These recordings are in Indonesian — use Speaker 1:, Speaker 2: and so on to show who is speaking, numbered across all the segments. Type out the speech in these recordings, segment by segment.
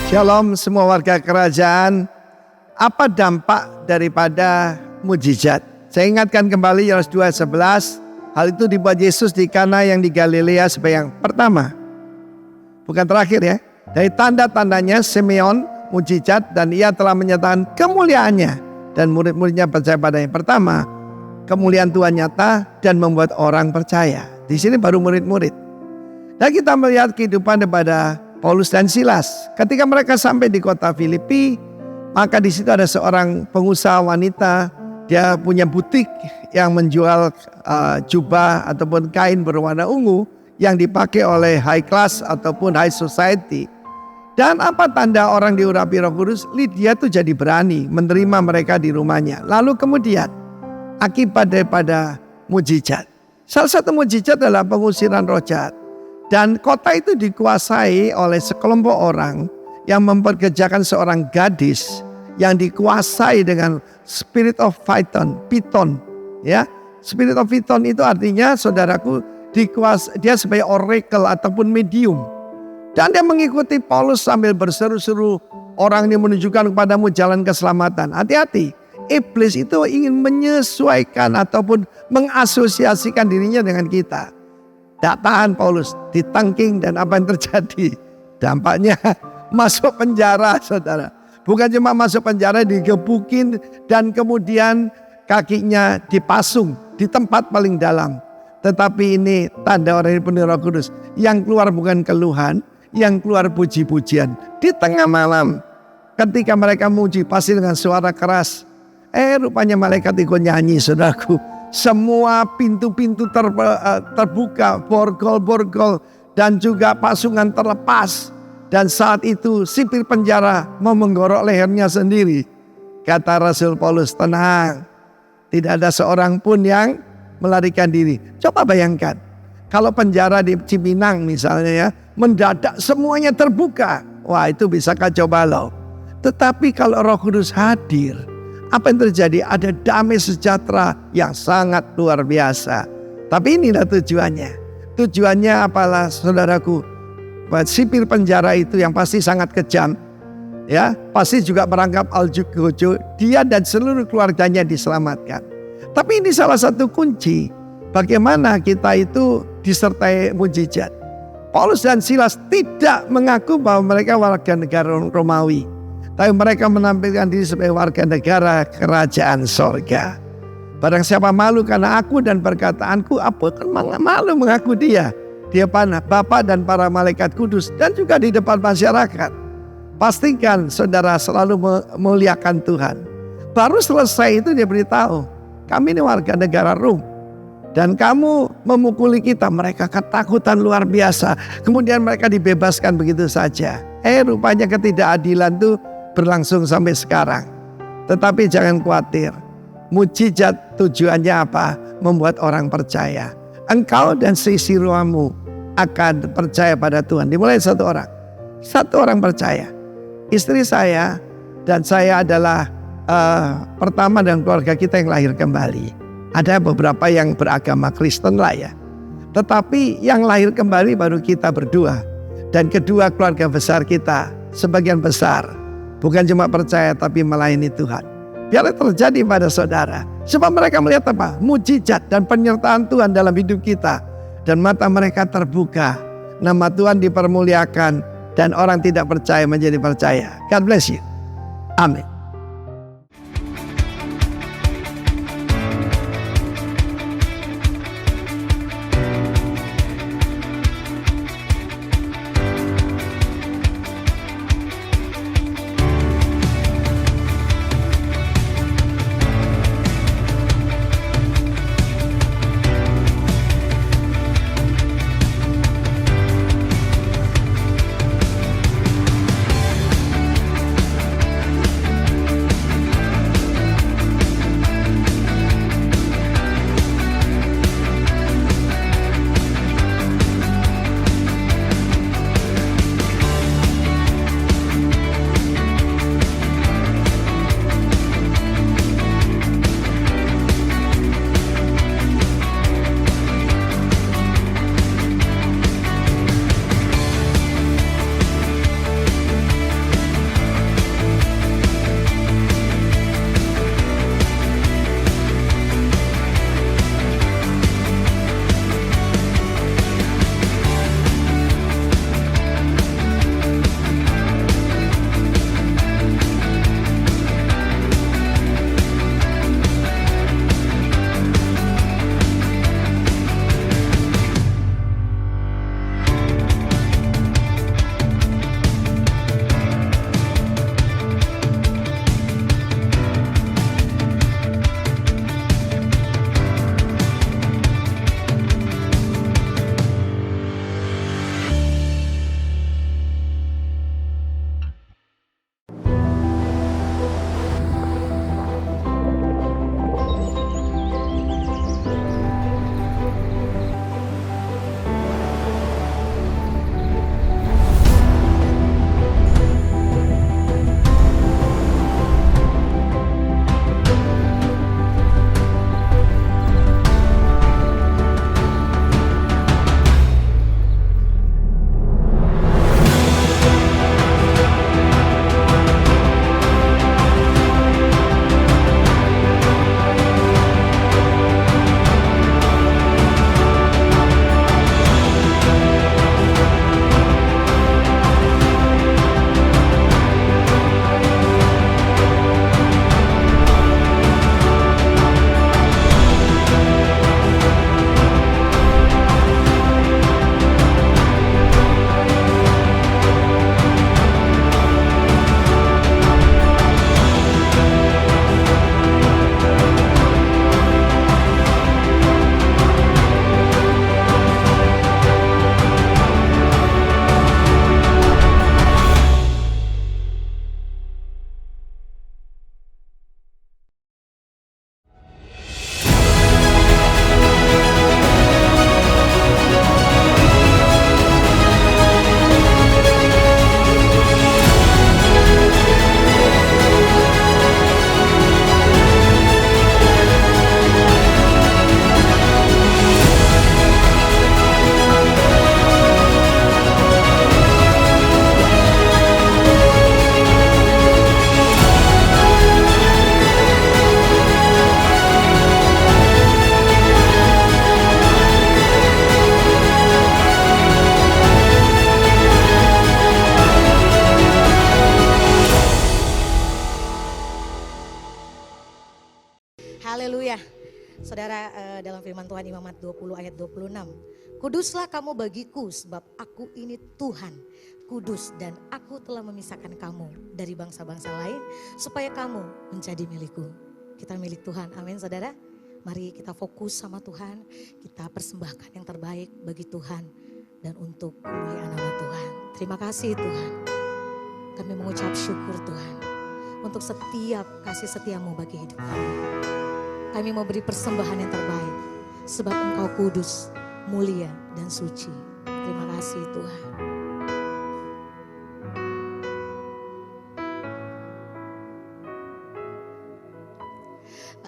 Speaker 1: Shalom semua warga kerajaan. Apa dampak daripada mujizat? Saya ingatkan kembali Yohanes 2:11. Hal itu dibuat Yesus di Kana yang di Galilea sebagai yang pertama, bukan terakhir ya. Dari tanda-tandanya Simeon mujizat, dan ia telah menyatakan kemuliaannya, dan murid-muridnya percaya pada yang pertama. Kemuliaan Tuhan nyata dan membuat orang percaya. Di sini baru murid-murid. Dan kita melihat kehidupan daripada Paulus dan Silas. Ketika mereka sampai di kota Filipi, maka di situ ada seorang pengusaha wanita. Dia punya butik yang menjual jubah ataupun kain berwarna ungu yang dipakai oleh high class ataupun high society. Dan apa tanda orang diurapi Roh Kudus? Lydia tuh jadi berani menerima mereka di rumahnya. Lalu kemudian akibat daripada mujizat, salah satu mujizat adalah pengusiran roh jahat. Dan kota itu dikuasai oleh sekelompok orang yang memperkerjakan seorang gadis yang dikuasai dengan spirit of Python, ya. Spirit of Python itu artinya, saudaraku, dia sebagai oracle ataupun medium. Dan dia mengikuti Paulus sambil berseru-seru, orang ini menunjukkan kepadamu jalan keselamatan. Hati-hati, iblis itu ingin menyesuaikan ataupun mengasosiasikan dirinya dengan kita. Tak tahan Paulus, ditangking, dan apa yang terjadi? Dampaknya masuk penjara, saudara. Bukan cuma masuk penjara, digebukin dan kemudian kakinya dipasung di tempat paling dalam. Tetapi ini tanda orang yang penuh Roh Kudus. Yang keluar bukan keluhan, yang keluar puji-pujian. Di tengah malam ketika mereka muji pasti dengan suara keras. Rupanya malaikat ikut nyanyi, saudaraku. Semua pintu-pintu terbuka, borgol-borgol, dan juga pasungan terlepas. Dan saat itu sipir penjara mau menggorok lehernya sendiri. Kata Rasul Paulus, tenang, tidak ada seorang pun yang melarikan diri. Coba bayangkan, kalau penjara di Cipinang misalnya ya, mendadak semuanya terbuka. Wah, itu bisa kacau balau. Tetapi kalau Roh Kudus hadir, apa yang terjadi? Ada damai sejahtera yang sangat luar biasa. Tapi inilah tujuannya. Tujuannya apalah, saudaraku? Sipir penjara itu yang pasti sangat kejam, ya, pasti juga merangkap Aljugojo. Dia dan seluruh keluarganya diselamatkan. Tapi ini salah satu kunci bagaimana kita itu disertai mujizat. Paulus dan Silas tidak mengaku bahwa mereka warga negara Romawi, tapi mereka menampilkan diri sebagai warga negara kerajaan sorga. Barang siapa malu karena aku dan perkataanku, apa kan malu mengaku dia di depan Bapa dan para malaikat kudus, dan juga di depan masyarakat. Pastikan saudara selalu memuliakan Tuhan. Baru selesai itu dia beritahu, kami ini warga negara Rom, dan kamu memukuli kita. Mereka ketakutan luar biasa. Kemudian mereka dibebaskan begitu saja. Rupanya ketidakadilan itu berlangsung sampai sekarang. Tetapi jangan khawatir. Mujizat tujuannya apa? Membuat orang percaya. Engkau dan seisi rumahmu akan percaya pada Tuhan. Dimulai satu orang percaya. Istri saya dan saya adalah pertama dalam keluarga kita yang lahir kembali. Ada beberapa yang beragama Kristen lah ya. Tetapi yang lahir kembali baru kita berdua. Dan kedua, keluarga besar kita sebagian besar bukan cuma percaya tapi melayani Tuhan. Biarlah terjadi pada saudara. Sebab mereka melihat apa? Mujizat dan penyertaan Tuhan dalam hidup kita. Dan mata mereka terbuka. Nama Tuhan dipermuliakan. Dan orang tidak percaya menjadi percaya. God bless you. Amin.
Speaker 2: firman Tuhan Imamat 20 ayat 26. Kuduslah kamu bagiku sebab aku ini Tuhan, kudus dan aku telah memisahkan kamu dari bangsa-bangsa lain supaya kamu menjadi milikku. Kita milik Tuhan, amin saudara. Mari kita fokus sama Tuhan, kita persembahkan yang terbaik bagi Tuhan dan untuk kemuliaan nama Tuhan. Terima kasih Tuhan, kami mengucap syukur Tuhan untuk setiap kasih setiamu bagi hidup kami. Kami mau beri persembahan yang terbaik sebab Engkau kudus, mulia dan suci. Terima kasih Tuhan.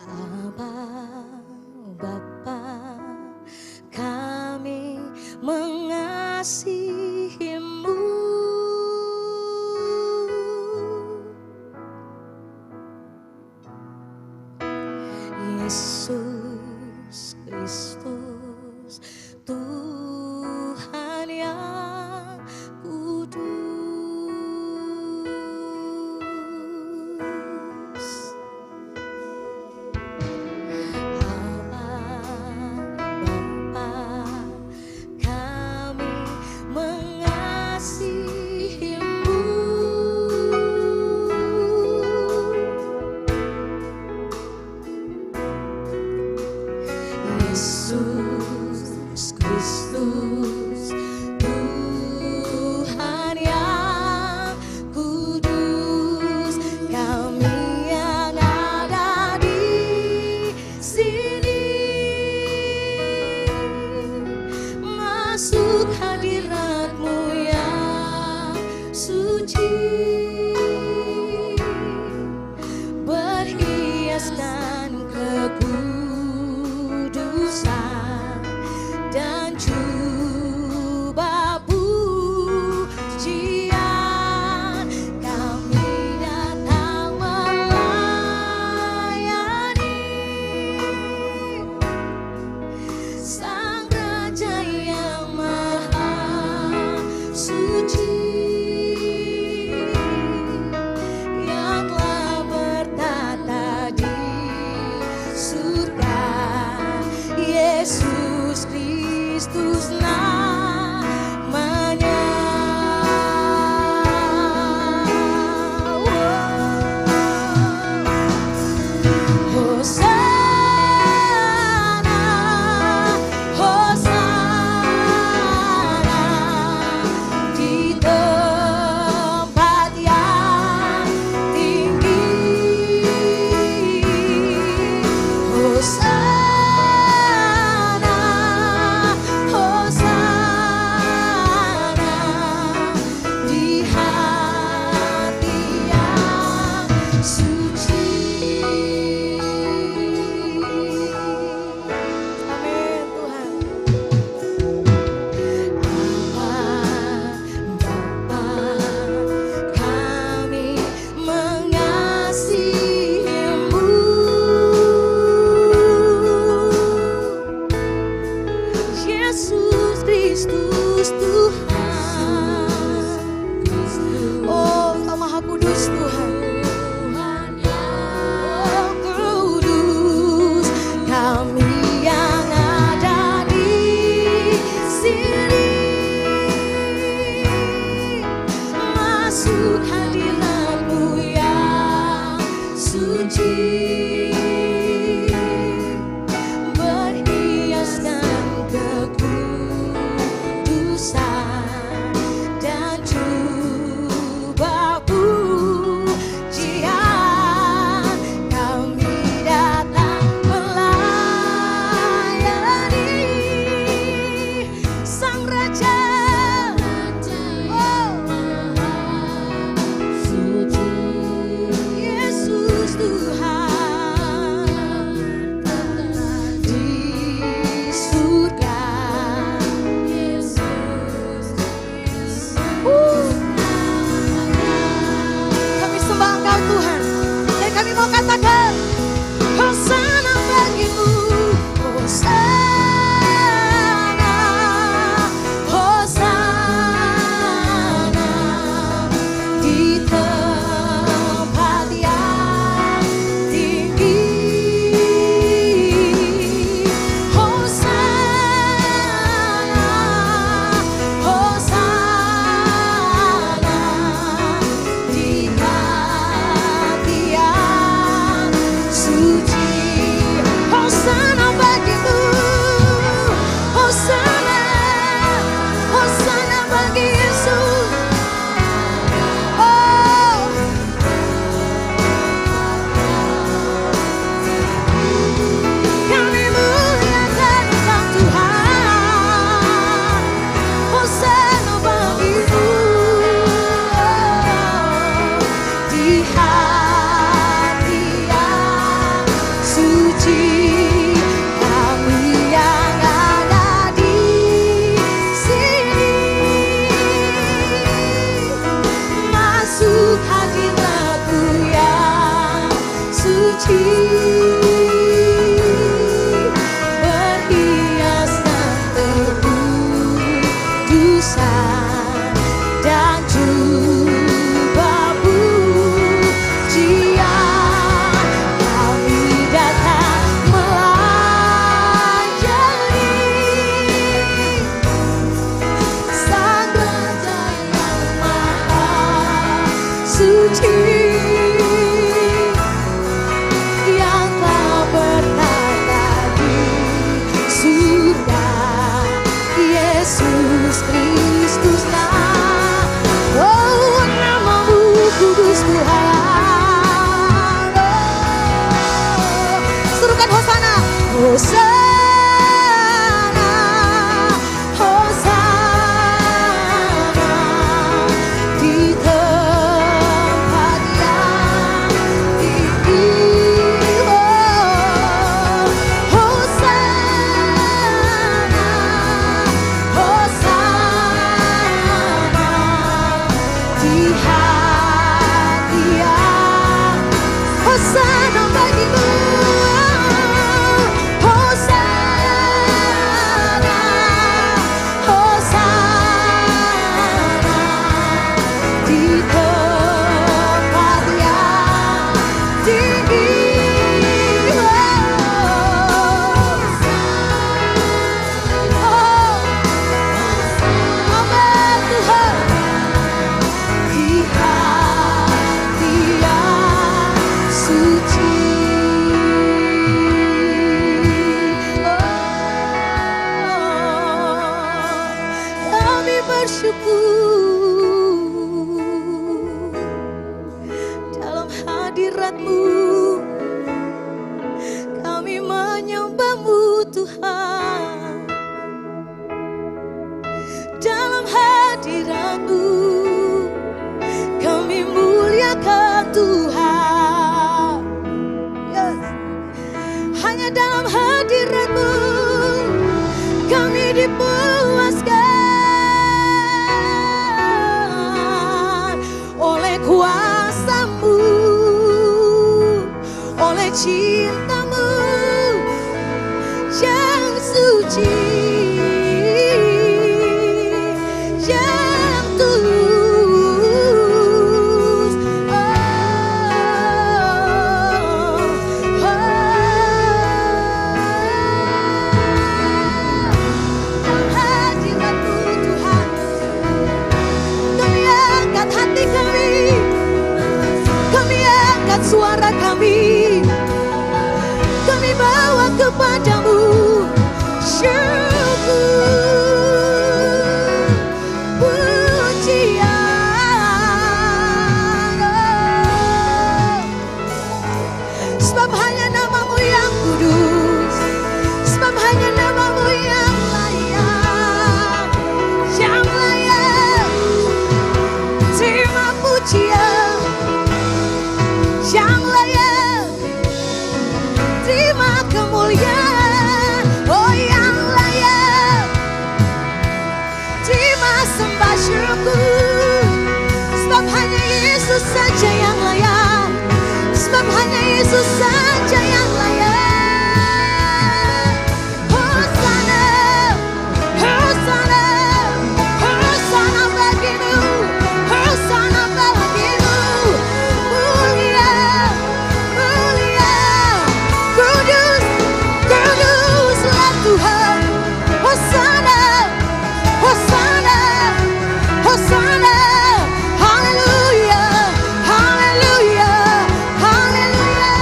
Speaker 2: Abba, Bapa, kami mengasihi-Mu. Yesus Kristus, Tuhan yang kudus. Abba, Bapa, kami mengasihi-Mu. Yesus Kristus, Tuhan yang kudus, kami yang ada di sini masuk hadirat-Mu yang suci, berhiaskan kekudusan dan jubah pujian. Kami datang melayani Sang Raja yang Maha Suci, yang telah bertata di surga. Yesus Kristus namanya. Hosana, Hosana di tempat yang tinggi. Hosana, Hosana di hati yang suci. Amin Tuhan. Bapa, kami mengasihi-Mu. Yesus Kristus Tuhan. Oh, Engkau Maha Kudus Tuhan. Oh, kudus, kami yang ada di sini masuk hadirat-Mu yang suci, berhiaskan kekudusan dan jubah pujian. Yesus Kristus oh namamu kudus Tuhan. Serukan Hosana, Hosana, Hosana di tempat yang tinggi. Hosana, Hosana di hati yang Hosana bagimu. Dalam hadirat-Mu kami menyembah-Mu Tuhan. Dalam hadirat-Mu kami muliakan Tuhan. Yes. Hanya dalam hadirat-Mu kami dipuaskan oleh kuasa-Mu, oleh cinta-Mu yang suci, yang tulus. Dalam hadirat-Mu Tuhan, kami angkat hati kami angkat suara kami bawa kepadamu syukur, pujian. Sebab hanya nama-Mu yang kudus, sebab hanya nama-Mu yang layak terima pujian, yang layak terima kemuliaan. Oh, yang layak terima sembah syukur. Sebab hanya Yesus saja yang layak, sebab hanya Yesus saja yang layak. Hosana, Hosana, Hosana bagimu, Hosana bagimu. Mulia, mulia, kudus, kuduslah Tuhan. Hosana, Hosana, Hosana. Haleluya, haleluya, haleluya.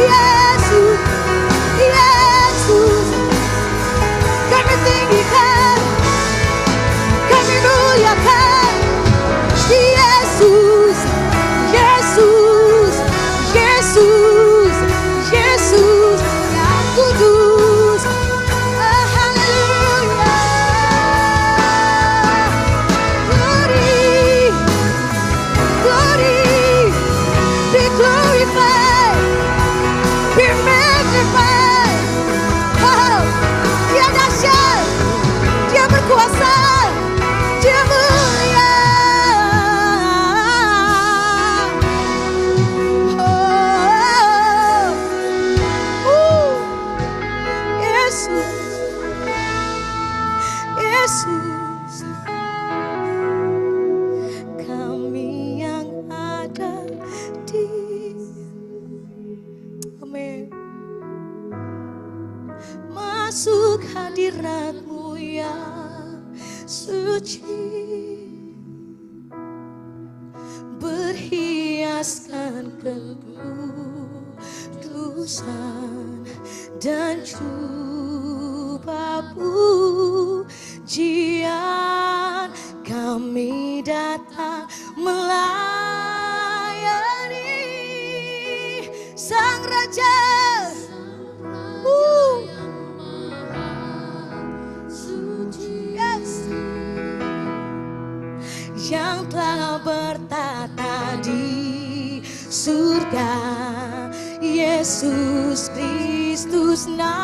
Speaker 2: Yesus, Yesus, kami tinggikan, kami muliakan. Yesus, Yesus, Yesus, Yesus yang kudus. Haleluya. Glory, glory, be glorified, be magnified. Oh, Dia dahsyat, Dia berkuasa, Dia mulia. Yesus, Yesus, kami yang ada di Amin. Masuk hadirat-Mu yang suci, berhiaskan kemuliaan. tebusan dan jubah pujian, kami datang melayani Sang Raja. Yes. Yang telah bertata di surga, Yesus Kristus namanya.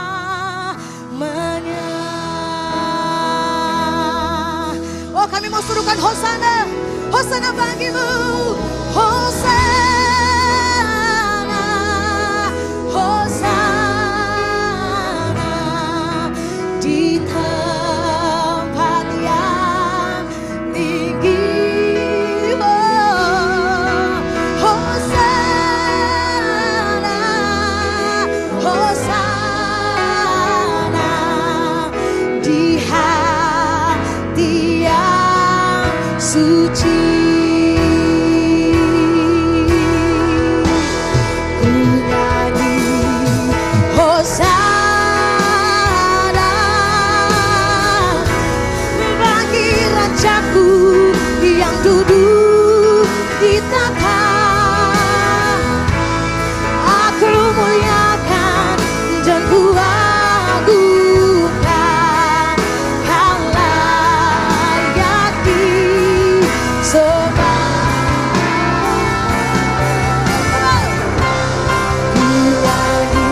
Speaker 2: Oh, kami mau suruhkan Hosana, Hosana bagimu, Hosana, Hosana di tempat yang tinggi. Oh, Hosana, Hosana di hati yang suci. Ku nyanyi Hosana bagi Rajaku yang duduk di tahta. Aku muliakan dan ku agungkan, Kau layak disembah. Ku nyanyi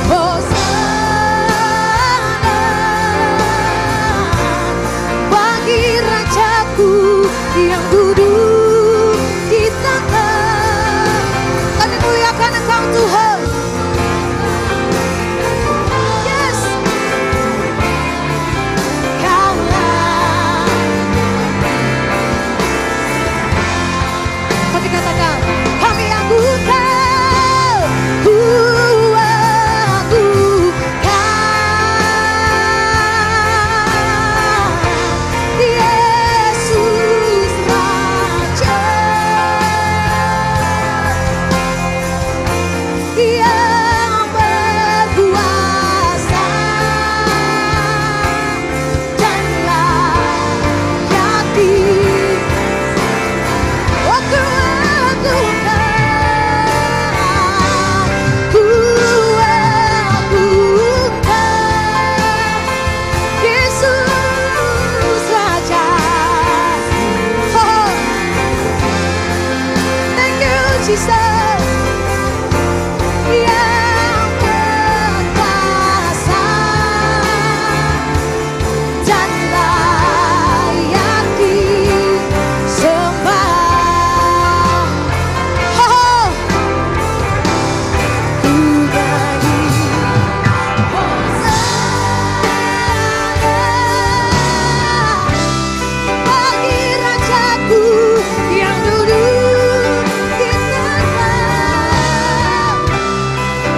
Speaker 2: Hosana bagi Rajaku yang duduk di tahta. Kami muliakan Engkau Tuhan. Yes. Kaulah. Kami katakan, kami agungkan, ku agungkan Yesus Raja yang berkuasa dan layak oh, ku agungkan Yesus Raja. Oh, thank you Jesus. Yang berkuasa dan layak disembah. Oh, ku nyanyi Hosana bagi Rajaku yang duduk di tahta.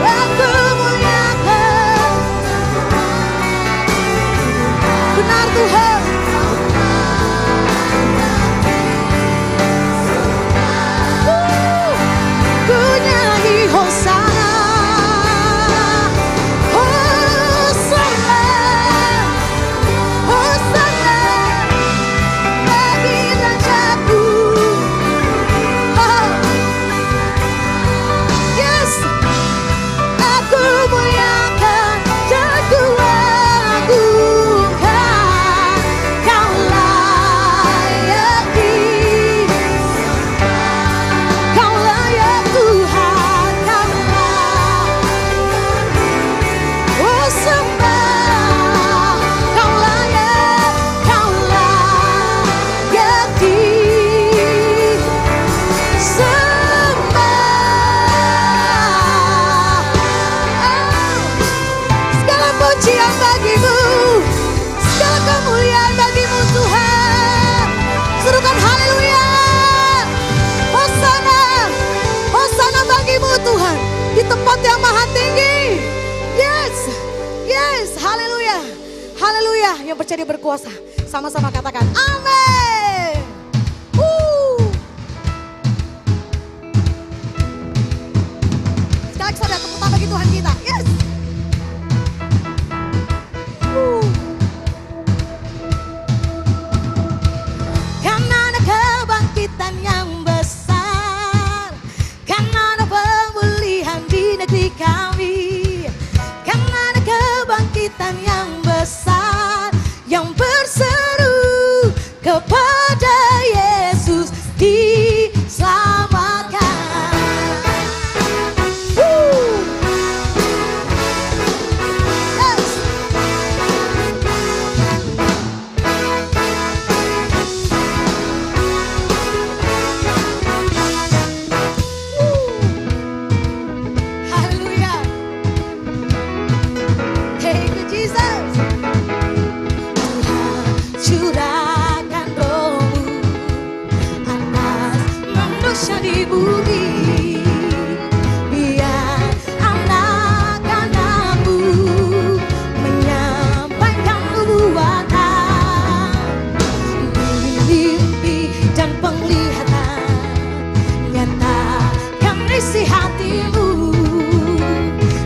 Speaker 2: Aku muliakan, benar Tuhan. Ku nyanyi Hosana, Hosana, Hosana bagi Rajaku. Oh, yes. Aku muliakan dan ku agungkan, Kau layak Kau layak Tuhan, Kau layak. Oh, sembah, Kau layak disembah. Segala pujian bagimu, segala kemuliaan bagimu Tuhan. Suruhkan haleluya. Hosana, Hosana bagimu Tuhan di tempat yang maha tinggi. Yes, yes, haleluya, haleluya. Yang percaya berkuasa, sama-sama katakan amin. Sekali lagi saudara, Tuhan kita. Yes. Karena ada kebangkitan yang besar, karena ada pemulihan di negeri kami, karena ada kebangkitan yang besar yang berseru kepada Yesus diselamatkan. Yes. Haleluya. Thank you Jesus. Tuhan curahkan roh-Mu atas manusia di bumi, biar anak-anak-Mu menyampaikan nubuatan, mimpi dan penglihatan, nyatakan isi hati-Mu,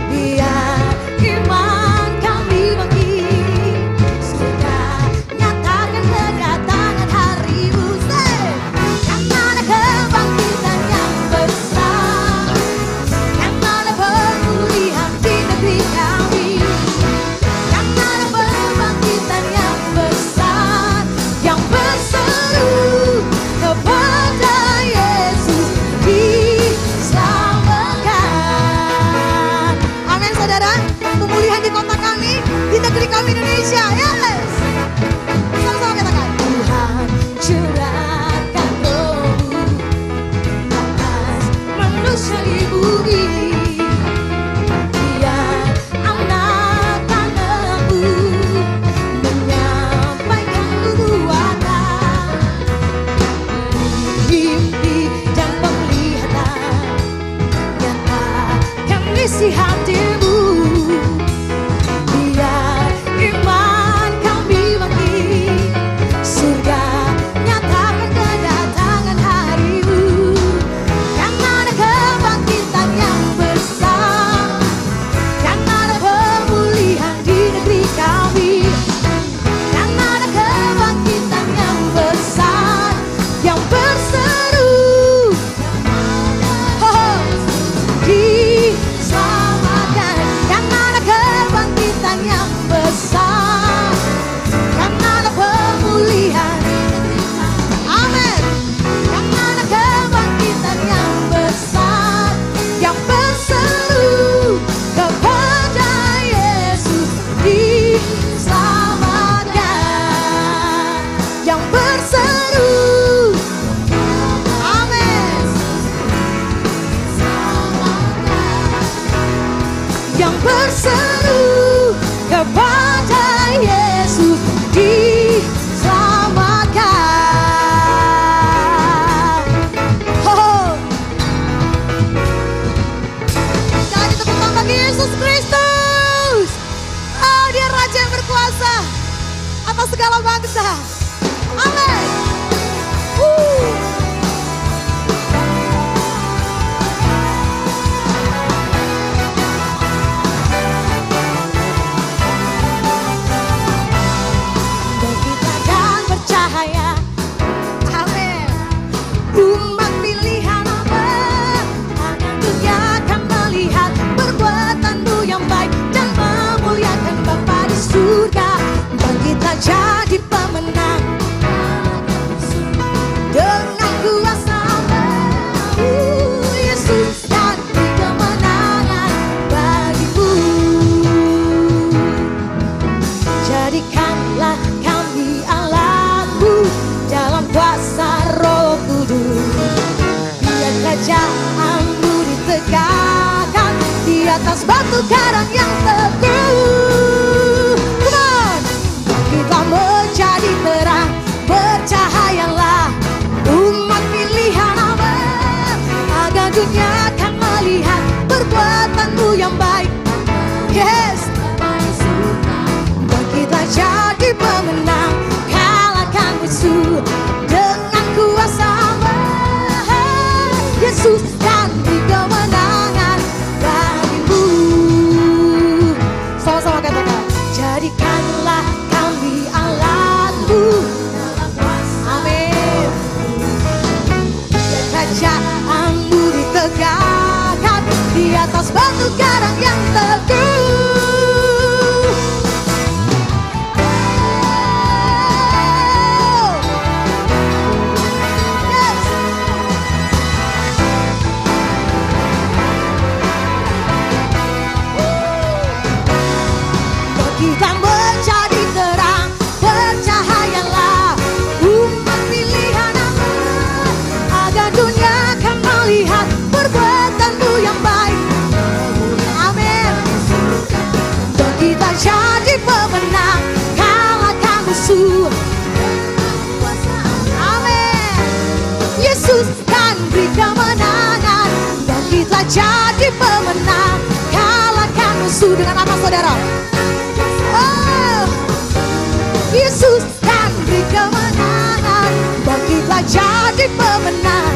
Speaker 2: biar iman kami bangkit, sudah nyatakan kedatangan hari-Mu. Karena ada kebangkitan yang besar, karena ada pemulihan di negeri kami, karena ada kebangkitan yang besar yang berseru kepada Yesus diselamatkan. Amin saudara. Pemulihan di kota kami, di negeri kami Indonesia. Yes. Sama-sama katakan. Tuhan curahkan roh-Mu atas manusia di bumi, biar anak-anak-Mu menyampaikan nubuatan, mimpi dan penglihatan, nyatakan isi hati-Mu, biar iman kami bangkit, surga nyatakan kedatangan hari-Mu. Karena ada kebangkitan yang besar, karena ada pemulihan di negeri kami, karena ada kebangkitan yang besar yang berseru diselamatkan. Karena ada kebangkitan yang besar, karena ada pemulihan. Amin. Karena ada kebangkitan yang besar yang berseru kepada Yesus diselamatkan. Yang berseru. Amin. Yang berseru kepada Yesus diselamatkan. Oh, jadi tepuk tangan bagi Yesus Kristus. Oh, Dia Raja yang berkuasa atas segala bangsa. Amin. Kita dan bercahaya. Amin. Umat pilihan Allah, anak dunia akan melihat perbuatan-Mu yang baik dan memuliakan Bapa di surga. Bangkitlah jadi pemenang dengan kuasa-Mu, Yesus, dan kemenangan bagimu. Jadikanlah kami alat-Mu dalam kuasa Roh Kudus, biar kerajaan-Mu ditegakkan di atas batu karang yang teguh. Come on. Kita menjadi terang, bercahayalah umat pilihan Allah, agar dunia akan melihat perbuatan-Mu yang baik. Yes. Bangkitlah jadi pemenang, kalahkan musuh dengan kuasa Allah, Yesus, dan kemenangan bagimu. di atas batu karang yang teguh. Kita menjadi terang, bercahayalah umat pilihan-Mu, agar dunia akan melihat perbuatan-Mu yang baik. Amin. Dan kita jadi pemenang, kalahkan musuh. Amin. Yesus kan beri kemenangan, dan kita jadi pemenang, kalahkan musuh. Dengan apa saudara? Yesus kan beri kemenangan, bangkitlah jadi pemenang.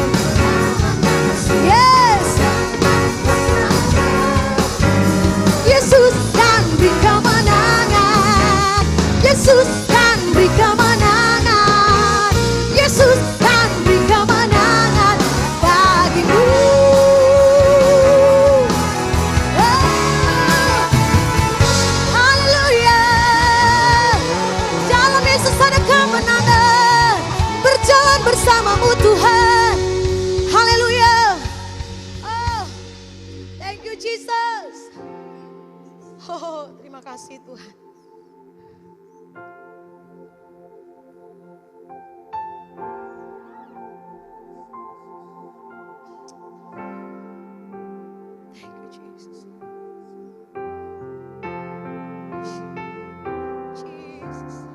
Speaker 2: Yes, Yesus kan beri kemenangan. Yesus kan beri kemenangan. Yesus kan beri kemenangan bagimu. Bersamamu Tuhan. Haleluya. Oh, thank you Jesus. Oh, terima kasih Tuhan. Thank you Jesus. Jesus.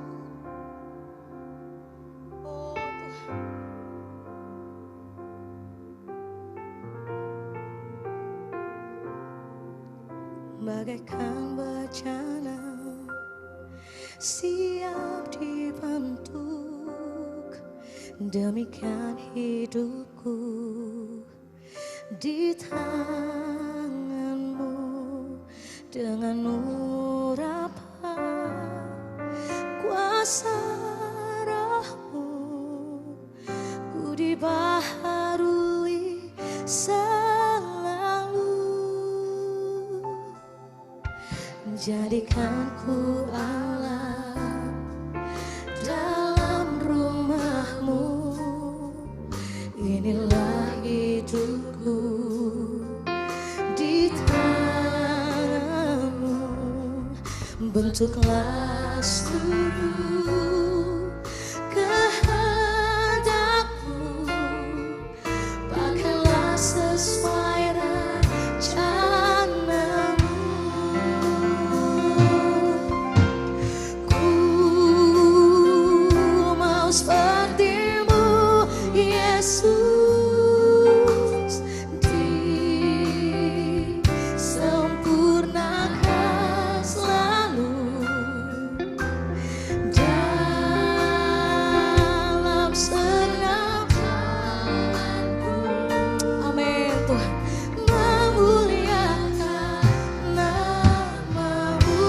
Speaker 2: Bagaikan bencana siap dibentuk, demikian hidupku di tangan-Mu. Dengan urapan kuasa Roh-Mu, ku dibaharui jadikan ku Allah dalam rumah-Mu. Inilah hidupku di tangan-Mu. Bentuklah seluruh kehendak-Mu, pakailah sesuai seperti-Mu Yesus, disempurnakan selalu dalam senam jalanku. Amin Tuhan. Memuliakan nama-Mu.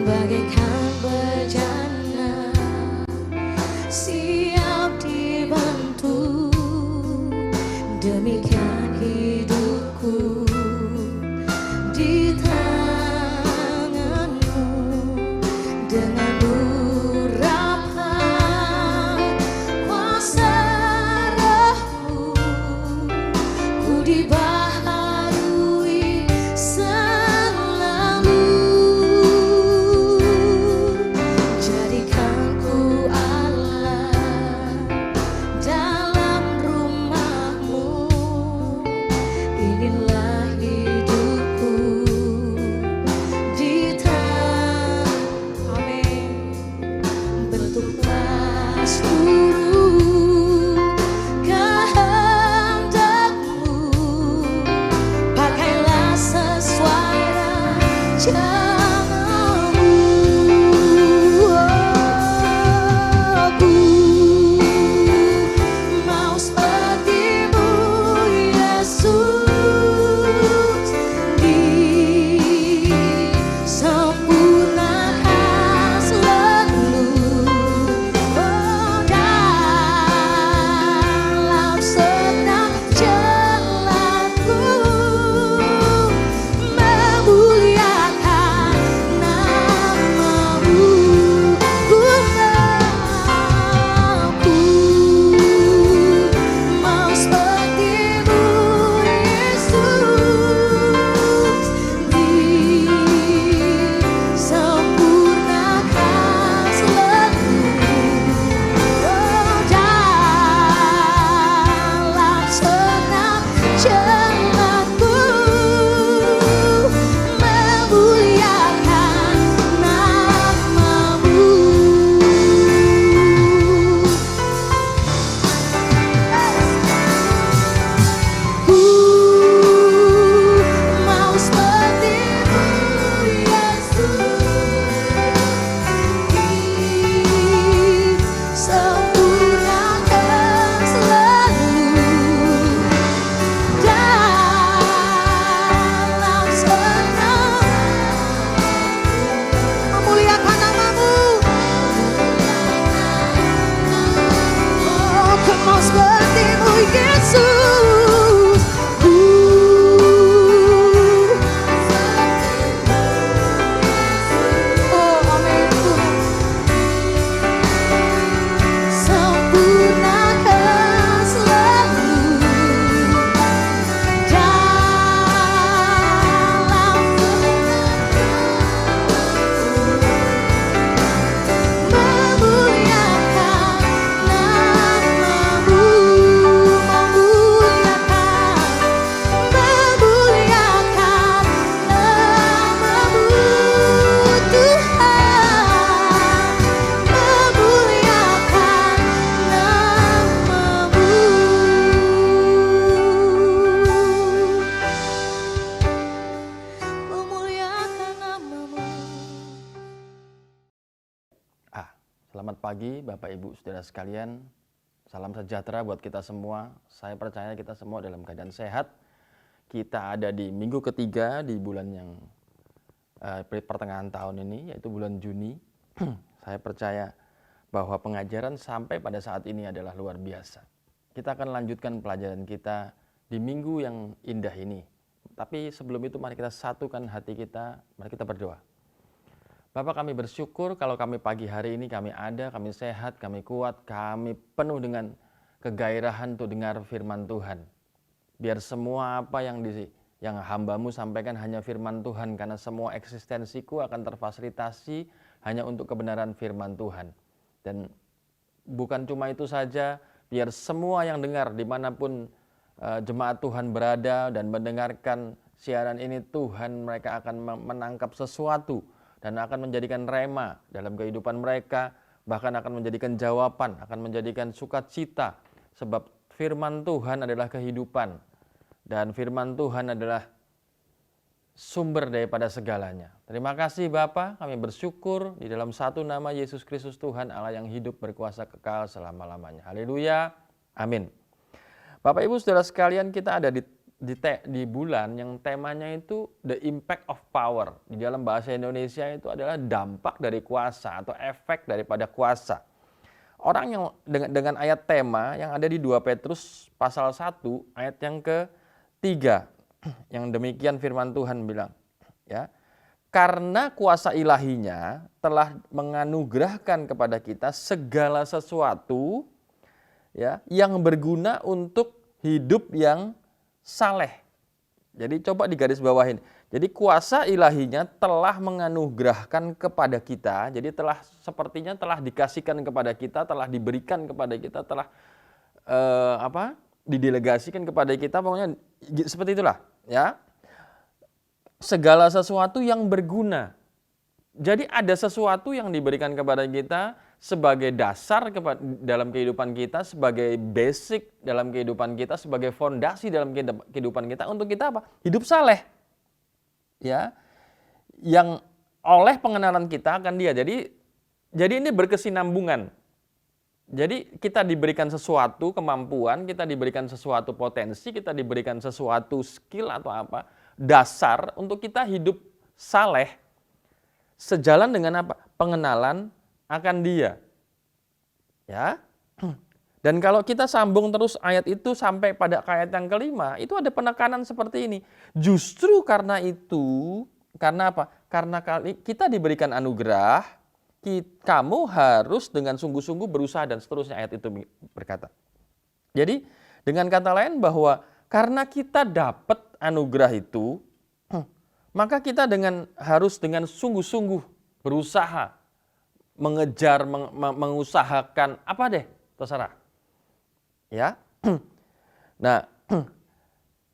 Speaker 2: Bagaikan bejana siap dibantu, demikian hidupku di tangan-Mu. Dengan urapan kuasa Roh-Mu, ku dibaharui selalu. Jadikan ku Allah dalam rumah-Mu. Inilah hidupku di tangan. Amin. Bentuklah seluruh kehendak-Mu, pakailah sesuai rencana-Mu. Aku mau seperti-Mu Yesus, disempurnakan selalu dalam
Speaker 3: pagi Bapak Ibu Saudara sekalian. Salam sejahtera buat kita semua. Saya percaya kita semua dalam keadaan sehat. Kita ada di minggu ketiga di bulan yang pertengahan tahun ini, yaitu bulan Juni. Saya percaya bahwa pengajaran sampai pada saat ini adalah luar biasa. Kita akan lanjutkan pelajaran kita di minggu yang indah ini. Tapi sebelum itu mari kita satukan hati kita, mari kita berdoa. Bapak, kami bersyukur kalau kami pagi hari ini kami ada, kami sehat, kami kuat, kami penuh dengan kegairahan untuk dengar firman Tuhan. Biar semua apa yang hamba-Mu sampaikan hanya firman Tuhan, karena semua eksistensiku akan terfasilitasi hanya untuk kebenaran firman Tuhan. Dan bukan cuma itu saja, biar semua yang dengar dimanapun jemaat Tuhan berada dan mendengarkan siaran ini, Tuhan mereka akan menangkap sesuatu dan akan menjadikan rema dalam kehidupan mereka, bahkan akan menjadikan jawaban, akan menjadikan sukacita, sebab firman Tuhan adalah kehidupan dan firman Tuhan adalah sumber daripada segalanya. Terima kasih Bapa, kami bersyukur di dalam satu nama Yesus Kristus Tuhan Allah yang hidup berkuasa kekal selama-lamanya. Haleluya, amin. Bapak Ibu Saudara sekalian, kita ada di bulan yang temanya itu The Impact of Power. Di dalam bahasa Indonesia itu adalah dampak dari kuasa atau efek daripada kuasa. Orang yang dengan ayat tema yang ada di 2 Petrus pasal 1 ayat yang ke-3, yang demikian firman Tuhan bilang, ya, karena kuasa ilahinya telah menganugerahkan kepada kita segala sesuatu, ya, yang berguna untuk hidup yang saleh. Jadi coba digarisbawahin. Jadi kuasa ilahinya telah menganugerahkan kepada kita. Jadi sepertinya telah dikasihkan kepada kita, telah diberikan kepada kita, telah didelegasikan kepada kita. Pokoknya seperti itulah, ya. Segala sesuatu yang berguna. Jadi ada sesuatu yang diberikan kepada kita sebagai dasar dalam kehidupan kita, sebagai basic dalam kehidupan kita, sebagai fondasi dalam kehidupan kita untuk kita apa? Hidup saleh. Ya. Yang oleh pengenalan kita akan Dia. Jadi ini berkesinambungan. Jadi kita diberikan sesuatu kemampuan, kita diberikan sesuatu potensi, kita diberikan sesuatu skill atau apa, dasar untuk kita hidup saleh sejalan dengan apa? Pengenalan akan Dia. Ya. Dan kalau kita sambung terus ayat itu sampai pada ayat yang kelima, itu ada penekanan seperti ini. Justru karena itu, karena apa? Karena kita diberikan anugerah, kamu harus dengan sungguh-sungguh berusaha, dan seterusnya ayat itu berkata. Jadi dengan kata lain bahwa karena kita dapat anugerah itu, maka kita harus dengan sungguh-sungguh berusaha, mengejar, mengusahakan, apa deh, terserah. Ya. Nah,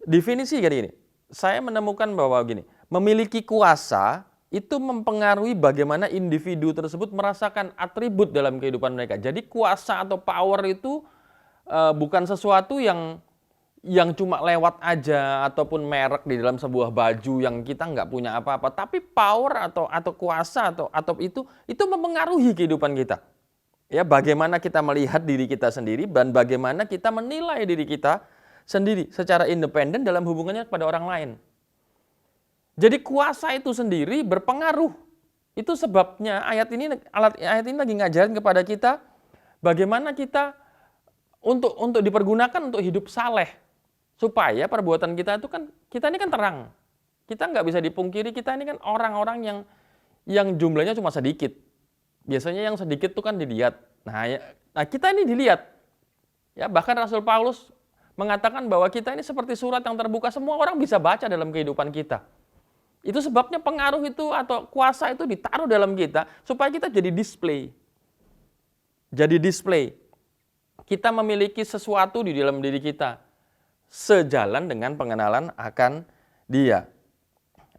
Speaker 3: definisi gini, saya menemukan bahwa gini, memiliki kuasa itu mempengaruhi bagaimana individu tersebut merasakan atribut dalam kehidupan mereka. Jadi kuasa atau power itu bukan sesuatu yang cuma lewat aja ataupun merek di dalam sebuah baju yang kita nggak punya apa-apa, tapi power atau kuasa atau itu mempengaruhi kehidupan kita. Ya, bagaimana kita melihat diri kita sendiri dan bagaimana kita menilai diri kita sendiri secara independen dalam hubungannya kepada orang lain. Jadi kuasa itu sendiri berpengaruh. Itu sebabnya ayat ini lagi ngajarin kepada kita bagaimana kita untuk dipergunakan untuk hidup saleh. Supaya perbuatan kita itu kan, kita ini kan terang. Kita nggak bisa dipungkiri, kita ini kan orang-orang yang jumlahnya cuma sedikit. Biasanya yang sedikit itu kan dilihat. Nah kita ini dilihat. Ya, bahkan Rasul Paulus mengatakan bahwa kita ini seperti surat yang terbuka, semua orang bisa baca dalam kehidupan kita. Itu sebabnya pengaruh itu atau kuasa itu ditaruh dalam kita supaya kita jadi display. Jadi display. Kita memiliki sesuatu di dalam diri kita sejalan dengan pengenalan akan Dia.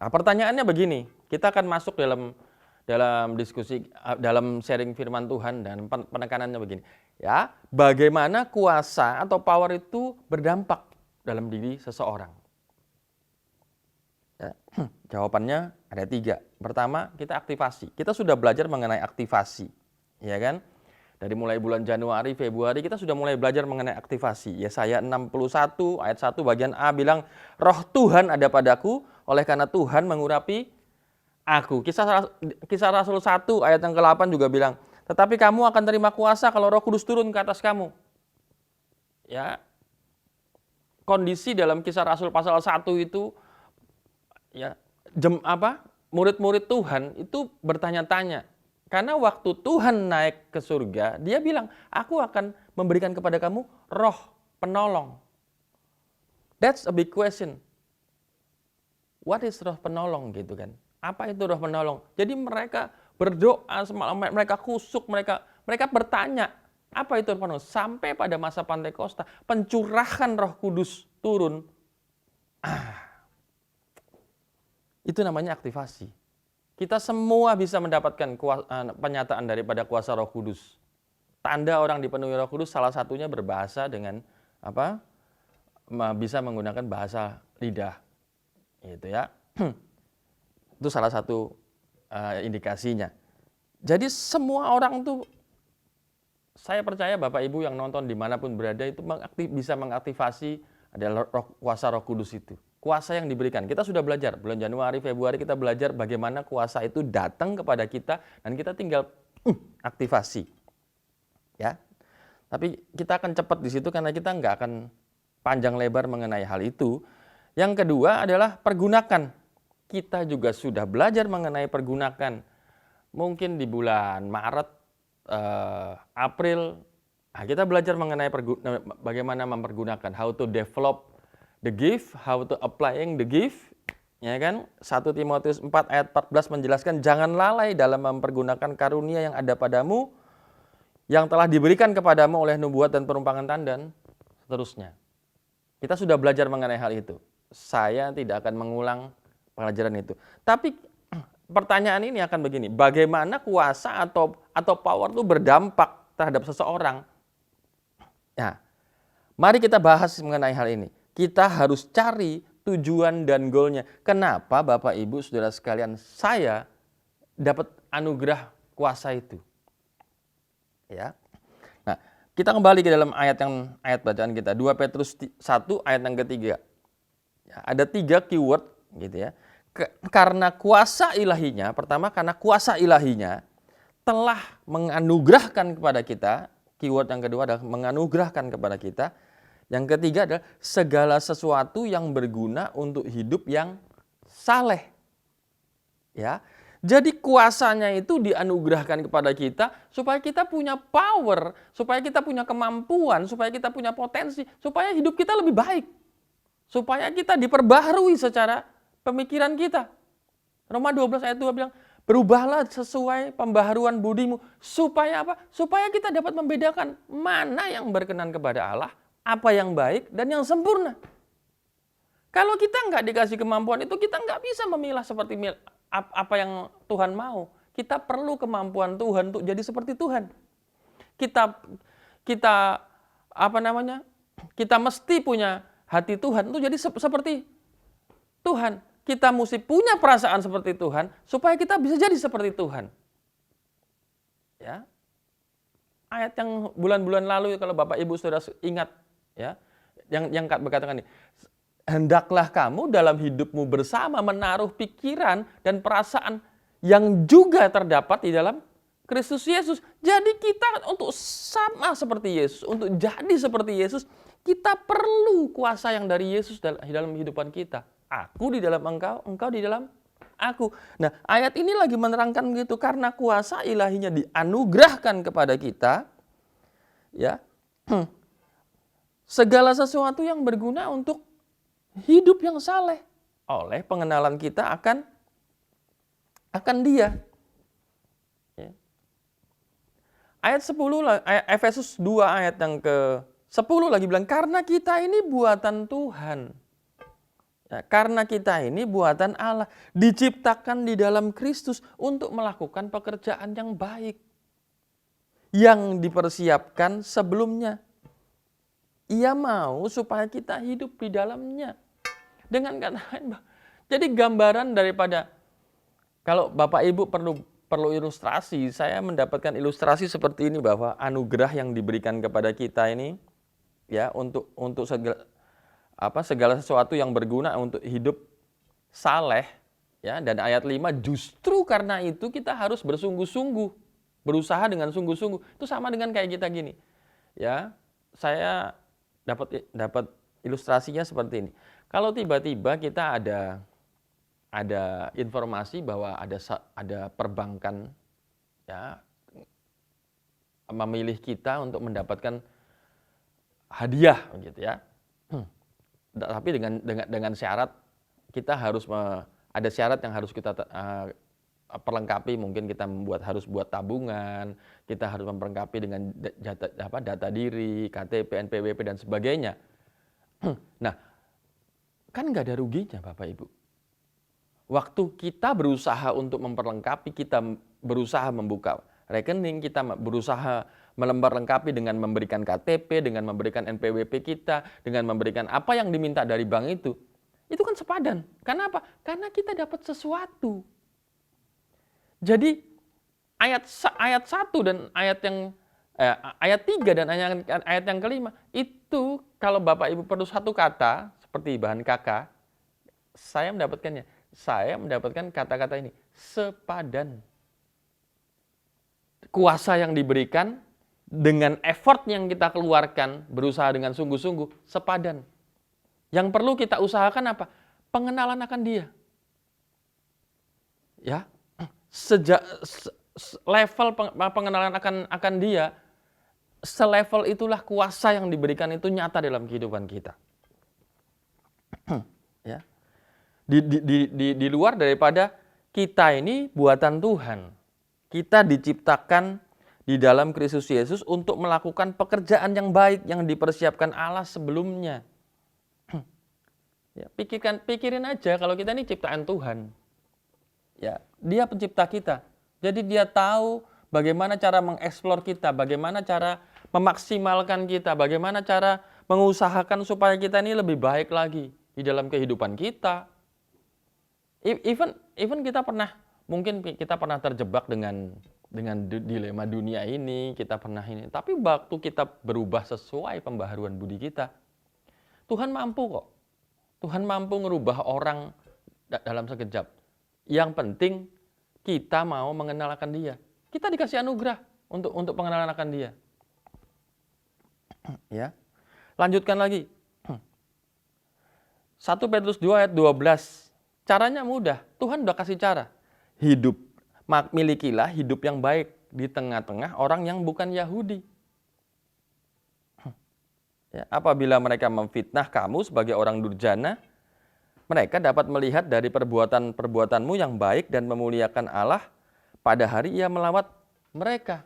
Speaker 3: Nah, pertanyaannya begini, kita akan masuk dalam diskusi, dalam sharing firman Tuhan, dan penekanannya begini. Ya, bagaimana kuasa atau power itu berdampak dalam diri seseorang? Ya, jawabannya ada 3. Pertama, kita aktivasi. Kita sudah belajar mengenai aktivasi, ya kan? Dari mulai bulan Januari, Februari kita sudah mulai belajar mengenai aktivasi. Yesaya 61 ayat 1 bagian A bilang, Roh Tuhan ada padaku, oleh karena Tuhan mengurapi aku. Kisah Rasul 1 ayat yang ke-8 juga bilang, tetapi kamu akan terima kuasa kalau Roh Kudus turun ke atas kamu. Ya. Kondisi dalam Kisah Rasul pasal 1 itu ya murid-murid Tuhan itu bertanya-tanya. Karena waktu Tuhan naik ke surga, dia bilang, aku akan memberikan kepada kamu roh penolong. That's a big question. What is roh penolong gitu kan? Apa itu roh penolong? Jadi mereka berdoa semalam, mereka kusuk, mereka bertanya, apa itu roh penolong? Sampai pada masa Pantekosta, pencurahan Roh Kudus turun. Itu namanya aktivasi. Kita semua bisa mendapatkan penyataan daripada kuasa Roh Kudus. Tanda orang dipenuhi Roh Kudus salah satunya berbahasa dengan bisa menggunakan bahasa lidah. Gitu ya. Itu salah satu indikasinya. Jadi semua orang tuh, saya percaya Bapak Ibu yang nonton dimanapun berada itu bisa mengaktifasi adalah kuasa Roh Kudus itu. Kuasa yang diberikan. Kita sudah belajar, bulan Januari, Februari kita belajar bagaimana kuasa itu datang kepada kita dan kita tinggal aktivasi. Ya. Tapi kita akan cepat di situ karena kita nggak akan panjang lebar mengenai hal itu. Yang kedua adalah pergunakan. Kita juga sudah belajar mengenai pergunakan. Mungkin di bulan Maret, April, kita belajar mengenai bagaimana mempergunakan, how to develop the gift, how to applying the gift, ya kan? 1 Timotius 4 ayat 14 menjelaskan jangan lalai dalam mempergunakan karunia yang ada padamu, yang telah diberikan kepadamu oleh nubuat dan perumpamaan dan seterusnya. Kita sudah belajar mengenai hal itu. Saya tidak akan mengulang pelajaran itu. Tapi pertanyaan ini akan begini, bagaimana kuasa atau power itu berdampak terhadap seseorang? Ya, mari kita bahas mengenai hal ini. Kita harus cari tujuan dan goalnya. Kenapa Bapak Ibu Saudara sekalian saya dapat anugerah kuasa itu? Ya. Nah, kita kembali ke dalam ayat bacaan kita. 2 Petrus 1 ayat yang ketiga. Ya, ada 3 keyword gitu ya. Karena kuasa ilahinya, pertama karena kuasa ilahinya telah menganugerahkan kepada kita. Keyword yang kedua adalah menganugerahkan kepada kita. Yang ketiga adalah segala sesuatu yang berguna untuk hidup yang saleh. Ya. Jadi kuasanya itu dianugerahkan kepada kita supaya kita punya power, supaya kita punya kemampuan, supaya kita punya potensi, supaya hidup kita lebih baik. Supaya kita diperbaharui secara pemikiran kita. Roma 12 ayat 2 bilang, berubahlah sesuai pembaharuan budimu. Supaya apa? Supaya kita dapat membedakan mana yang berkenan kepada Allah, apa yang baik dan yang sempurna. Kalau kita nggak dikasih kemampuan itu, kita nggak bisa memilah seperti apa yang Tuhan mau. Kita perlu kemampuan Tuhan untuk jadi seperti Tuhan. Kita mesti punya hati Tuhan untuk jadi seperti Tuhan. Kita mesti punya perasaan seperti Tuhan supaya kita bisa jadi seperti Tuhan. Ya. Ayat yang bulan-bulan lalu kalau Bapak Ibu Saudara ingat, ya, yang berkatakan ini, hendaklah kamu dalam hidupmu bersama menaruh pikiran dan perasaan yang juga terdapat di dalam Kristus Yesus. Jadi kita untuk sama seperti Yesus, untuk jadi seperti Yesus, kita perlu kuasa yang dari Yesus dalam kehidupan kita. Aku di dalam engkau, engkau di dalam aku. Nah, ayat ini lagi menerangkan begitu, karena kuasa ilahinya dianugerahkan kepada kita, ya, segala sesuatu yang berguna untuk hidup yang saleh oleh pengenalan kita akan Dia. Ya. Ayat 10, Efesus 2 ayat yang ke-10 lagi bilang, karena kita ini buatan Tuhan. Ya, karena kita ini buatan Allah, diciptakan di dalam Kristus untuk melakukan pekerjaan yang baik, yang dipersiapkan sebelumnya. Ia mau supaya kita hidup di dalamnya. Dengan kata lain, jadi gambaran daripada, kalau Bapak Ibu perlu perlu ilustrasi. Saya mendapatkan ilustrasi seperti ini bahwa anugerah yang diberikan kepada kita ini ya untuk segala sesuatu yang berguna untuk hidup saleh ya, dan ayat 5 justru karena itu kita harus bersungguh-sungguh, berusaha dengan sungguh-sungguh. Itu sama dengan kayak kita gini. Ya, saya dapat ilustrasinya seperti ini. Kalau tiba-tiba kita ada informasi bahwa ada perbankan ya memilih kita untuk mendapatkan hadiah gitu ya. Tapi dengan syarat kita harus ada syarat yang harus kita perlengkapi. Mungkin kita harus buat tabungan, kita harus memperlengkapi dengan data diri, KTP, NPWP dan sebagainya. Nah, kan nggak ada ruginya Bapak Ibu. Waktu kita berusaha untuk memperlengkapi, kita berusaha membuka rekening, kita berusaha melengkapi dengan memberikan KTP, dengan memberikan NPWP kita, dengan memberikan apa yang diminta dari bank itu kan sepadan. Karena apa? Karena kita dapat sesuatu. Jadi ayat 1 dan ayat 3 dan ayat yang kelima itu kalau Bapak Ibu perlu satu kata seperti bahan KK, saya mendapatkan kata-kata ini, sepadan. Kuasa yang diberikan dengan effort yang kita keluarkan, berusaha dengan sungguh-sungguh, sepadan. Yang perlu kita usahakan apa? Pengenalan akan Dia. Ya, level pengenalan akan Dia, selevel itulah kuasa yang diberikan itu nyata dalam kehidupan kita. Ya. Di luar daripada kita ini buatan Tuhan. Kita diciptakan di dalam Kristus Yesus untuk melakukan pekerjaan yang baik yang dipersiapkan Allah sebelumnya. Ya, pikirin aja kalau kita ini ciptaan Tuhan. Ya, Dia pencipta kita. Jadi Dia tahu bagaimana cara mengeksplor kita, bagaimana cara memaksimalkan kita, bagaimana cara mengusahakan supaya kita ini lebih baik lagi di dalam kehidupan kita. Even kita mungkin kita pernah terjebak dengan dilema dunia ini, kita pernah ini. Tapi waktu kita berubah sesuai pembaharuan budi kita, Tuhan mampu kok. Tuhan mampu merubah orang dalam sekejap. Yang penting kita mau mengenal akan Dia. Kita dikasih anugerah untuk pengenalan akan Dia. Ya. Lanjutkan lagi. 1 Petrus 2 ayat 12. Caranya mudah. Tuhan udah kasih cara. Milikilah hidup yang baik di tengah-tengah orang yang bukan Yahudi. Ya, apabila mereka memfitnah kamu sebagai orang durjana, mereka dapat melihat dari perbuatan-perbuatanmu yang baik dan memuliakan Allah pada hari Ia melawat mereka.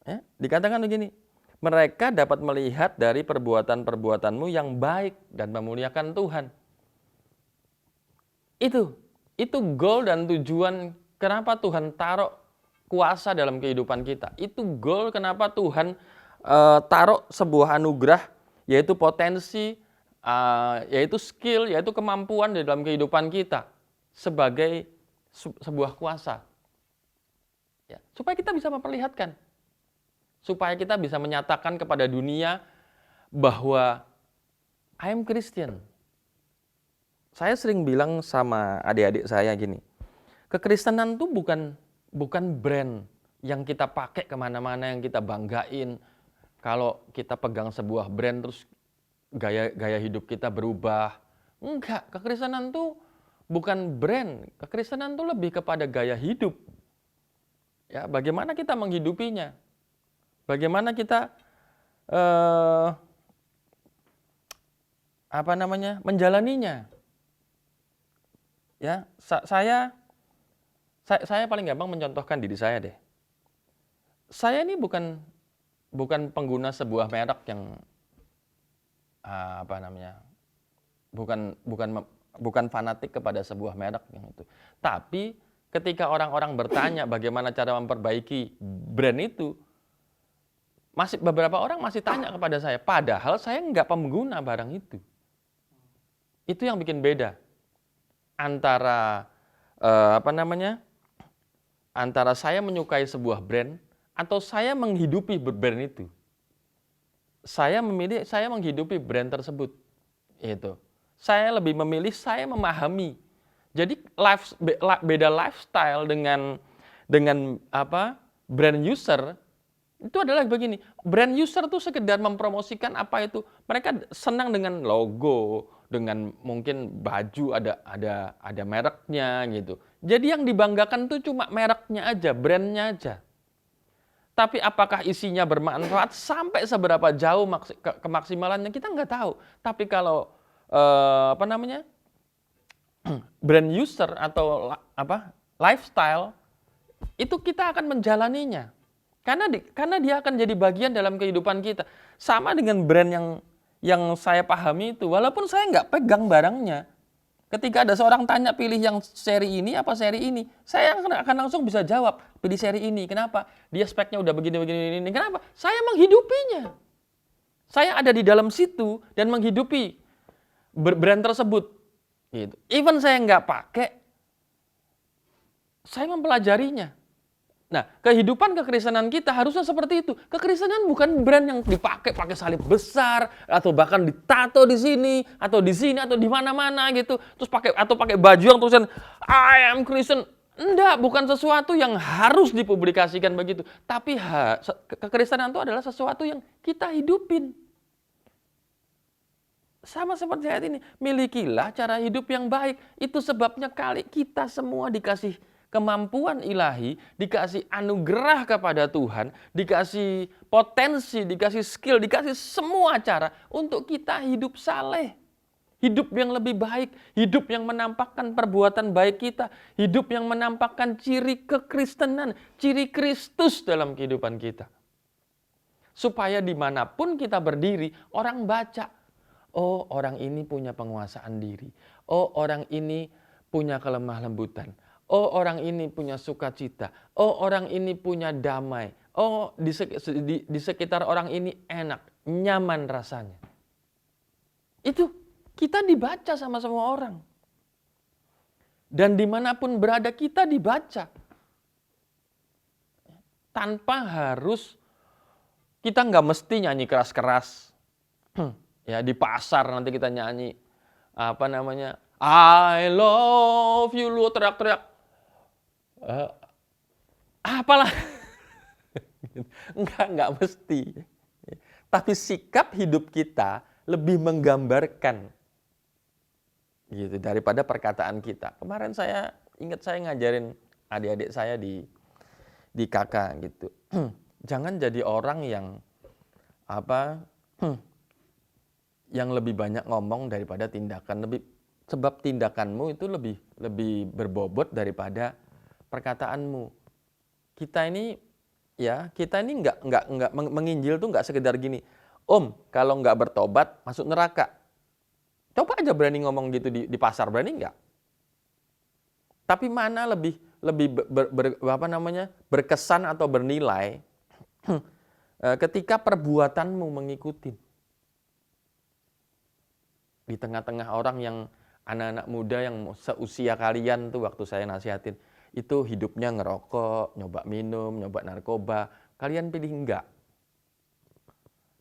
Speaker 3: Ya, dikatakan begini, mereka dapat melihat dari perbuatan-perbuatanmu yang baik dan memuliakan Tuhan. Itu goal dan tujuan kenapa Tuhan taruh kuasa dalam kehidupan kita. Itu goal kenapa Tuhan taruh sebuah anugerah, yaitu potensi, yaitu skill, yaitu kemampuan di dalam kehidupan kita sebagai sebuah kuasa. Ya, supaya kita bisa memperlihatkan, supaya kita bisa menyatakan kepada dunia bahwa I am Christian. Saya sering bilang sama adik-adik saya gini, kekristenan itu bukan brand yang kita pakai kemana-mana, yang kita banggain. Kalau kita pegang sebuah brand terus gaya hidup kita berubah. Enggak, kekristenan itu bukan brand. Kekristenan itu lebih kepada gaya hidup. Ya, bagaimana kita menghidupinya? Bagaimana kita menjalaninya? Ya, saya paling gampang mencontohkan diri saya deh. Saya ini bukan pengguna sebuah merek yang bukan fanatik kepada sebuah merek yang itu. Tapi ketika orang-orang bertanya bagaimana cara memperbaiki brand itu, beberapa orang masih tanya kepada saya, padahal saya nggak pengguna barang itu. Itu yang bikin beda antara antara saya menyukai sebuah brand atau saya menghidupi brand itu. Saya menghidupi brand tersebut. Itu. Saya lebih memilih, saya memahami. Jadi beda lifestyle dengan brand user itu adalah begini. Brand user tuh sekedar mempromosikan apa itu. Mereka senang dengan logo, dengan mungkin baju ada mereknya gitu. Jadi yang dibanggakan tuh cuma mereknya aja, brandnya aja. Tapi apakah isinya bermanfaat sampai seberapa jauh kemaksimalannya kita nggak tahu. Tapi kalau brand user atau lifestyle itu kita akan menjalaninya. Karena dia akan jadi bagian dalam kehidupan kita. Sama dengan brand yang saya pahami itu, walaupun saya nggak pegang barangnya. Ketika ada seorang tanya pilih yang seri ini apa seri ini, saya akan langsung bisa jawab, pilih seri ini. Kenapa? Dia speknya udah begini. Kenapa? Saya menghidupinya. Saya ada di dalam situ dan menghidupi brand tersebut. Gitu. Even saya nggak pakai, saya mempelajarinya. Nah, kehidupan kekristenan kita harusnya seperti itu. Kekristenan bukan brand yang pakai salib besar atau bahkan ditato di sini atau di mana-mana gitu. Terus pakai baju yang tulisan I am Christian. Enggak, bukan sesuatu yang harus dipublikasikan begitu. Tapi kekristenan itu adalah sesuatu yang kita hidupin. Sama seperti ayat ini, milikilah cara hidup yang baik. Itu sebabnya kita semua dikasih kemampuan ilahi, dikasih anugerah kepada Tuhan, dikasih potensi, dikasih skill, dikasih semua cara untuk kita hidup saleh. Hidup yang lebih baik, hidup yang menampakkan perbuatan baik kita, hidup yang menampakkan ciri kekristenan, ciri Kristus dalam kehidupan kita. Supaya dimanapun kita berdiri, orang baca, oh orang ini punya penguasaan diri, oh orang ini punya kelemah lembutan, oh orang ini punya sukacita. Oh orang ini punya damai. Oh di sekitar orang ini enak, nyaman rasanya. Itu kita dibaca sama semua orang. Dan dimanapun berada kita dibaca. Tanpa harus, kita nggak mesti nyanyi keras-keras. Ya di pasar nanti kita nyanyi. I love you, lu teriak-teriak. Apalah. Enggak mesti. Tapi sikap hidup kita lebih menggambarkan gitu daripada perkataan kita. Kemarin saya ingat saya ngajarin adik-adik saya di KK gitu. Jangan jadi orang yang yang lebih banyak ngomong daripada tindakan. Sebab tindakanmu itu lebih berbobot daripada perkataanmu. Kita ini nggak menginjil tuh nggak sekedar gini. Om, kalau nggak bertobat masuk neraka. Coba aja berani ngomong gitu di pasar, berani nggak? Tapi mana lebih berkesan atau bernilai ketika perbuatanmu mengikuti. Di tengah-tengah orang yang anak-anak muda yang seusia kalian tuh waktu saya nasihatin, itu hidupnya ngerokok, nyoba minum, nyoba narkoba. Kalian pilih enggak?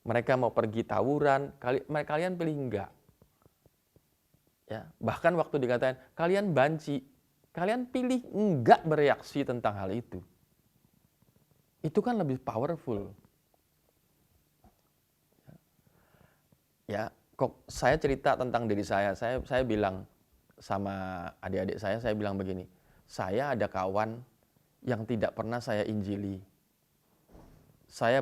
Speaker 3: Mereka mau pergi tawuran, kalian pilih enggak? Ya, bahkan waktu dikatain, kalian banci, kalian pilih enggak bereaksi tentang hal itu. Itu kan lebih powerful. Ya, kok saya cerita tentang diri saya bilang sama adik-adik saya bilang begini, saya ada kawan yang tidak pernah saya injili. Saya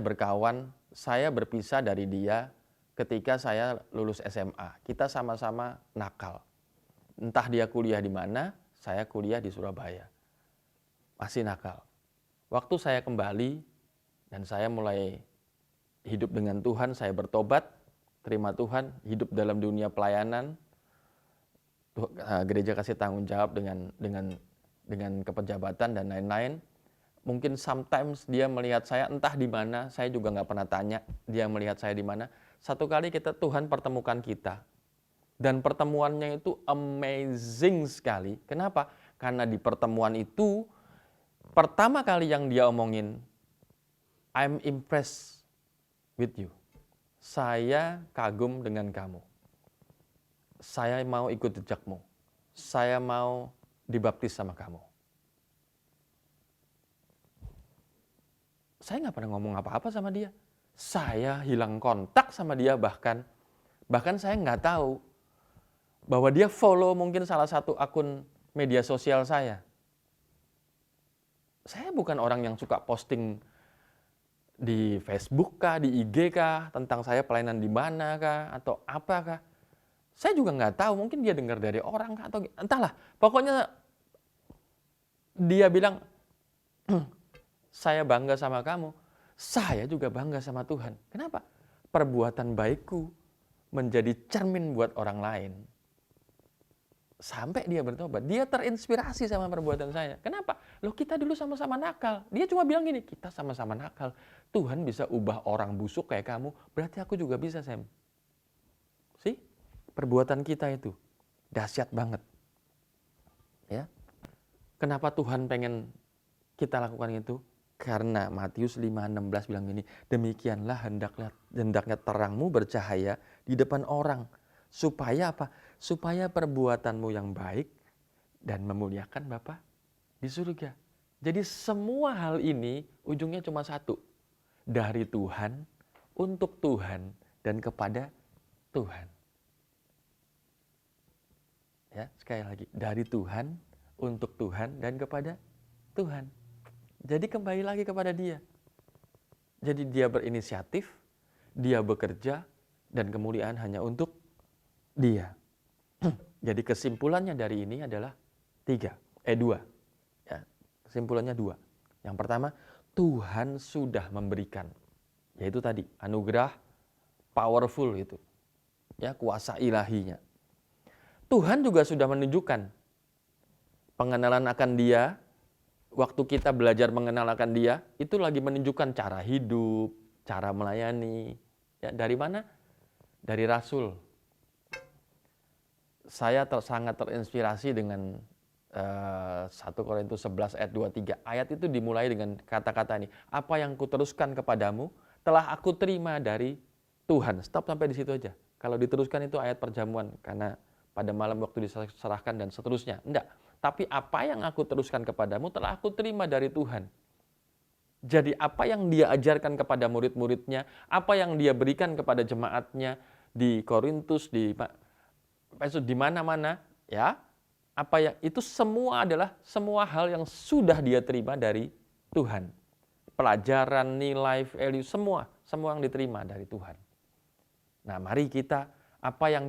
Speaker 3: berpisah dari dia ketika saya lulus SMA. Kita sama-sama nakal. Entah dia kuliah di mana, saya kuliah di Surabaya. Masih nakal. Waktu saya kembali dan saya mulai hidup dengan Tuhan, saya bertobat, terima Tuhan, hidup dalam dunia pelayanan. Gereja kasih tanggung jawab dengan kepejabatan dan lain-lain. Mungkin sometimes dia melihat saya entah di mana, saya juga nggak pernah tanya dia melihat saya di mana. Satu kali Tuhan pertemukan kita. Dan pertemuannya itu amazing sekali. Kenapa? Karena di pertemuan itu pertama kali yang dia omongin, I'm impressed with you. Saya kagum dengan kamu. Saya mau ikut jejakmu. Saya mau dibaptis sama kamu. Saya nggak pernah ngomong apa-apa sama dia. Saya hilang kontak sama dia bahkan saya nggak tahu bahwa dia follow mungkin salah satu akun media sosial saya. Saya bukan orang yang suka posting di Facebook kah, di IG kah, tentang saya pelayanan di mana kah, atau apa kah. Saya juga nggak tahu, mungkin dia dengar dari orang kah, atau entahlah. Pokoknya dia bilang, saya bangga sama kamu, saya juga bangga sama Tuhan. Kenapa? Perbuatan baikku menjadi cermin buat orang lain. Sampai dia bertobat, dia terinspirasi sama perbuatan saya. Kenapa? Loh, kita dulu sama-sama nakal. Dia cuma bilang gini, kita sama-sama nakal. Tuhan bisa ubah orang busuk kayak kamu, berarti aku juga bisa, Sam. See? Perbuatan kita itu dahsyat banget. Ya. Kenapa Tuhan pengen kita lakukan itu? Karena Matius 5:16 bilang gini, demikianlah hendaknya terangmu bercahaya di depan orang. Supaya apa? Supaya perbuatanmu yang baik dan memuliakan Bapa di surga. Jadi semua hal ini ujungnya cuma satu. Dari Tuhan, untuk Tuhan, dan kepada Tuhan. Ya, sekali lagi. Dari Tuhan, untuk Tuhan, dan kepada Tuhan. Jadi kembali lagi kepada dia. Jadi dia berinisiatif, dia bekerja, dan kemuliaan hanya untuk dia. Jadi kesimpulannya dari ini adalah dua. Ya, kesimpulannya dua. Yang pertama, Tuhan sudah memberikan. Yaitu tadi, anugerah powerful itu. Ya, kuasa ilahinya. Tuhan juga sudah menunjukkan pengenalan akan dia. Waktu kita belajar mengenal akan dia, itu lagi menunjukkan cara hidup, cara melayani. Ya, dari mana? Dari Rasul. Saya sangat terinspirasi dengan 1 Korintus 11 ayat 23. Ayat itu dimulai dengan kata-kata ini. Apa yang kuteruskan kepadamu, telah aku terima dari Tuhan. Stop sampai di situ aja. Kalau diteruskan itu ayat perjamuan, karena pada malam waktu diserahkan dan seterusnya. Enggak. Tapi apa yang aku teruskan kepadamu telah aku terima dari Tuhan. Jadi apa yang dia ajarkan kepada murid-muridnya, apa yang dia berikan kepada jemaatnya di Korintus, di mana-mana, ya, apa yang itu semua adalah semua hal yang sudah dia terima dari Tuhan. Pelajaran, nilai, value, semua yang diterima dari Tuhan. Nah, mari kita apa yang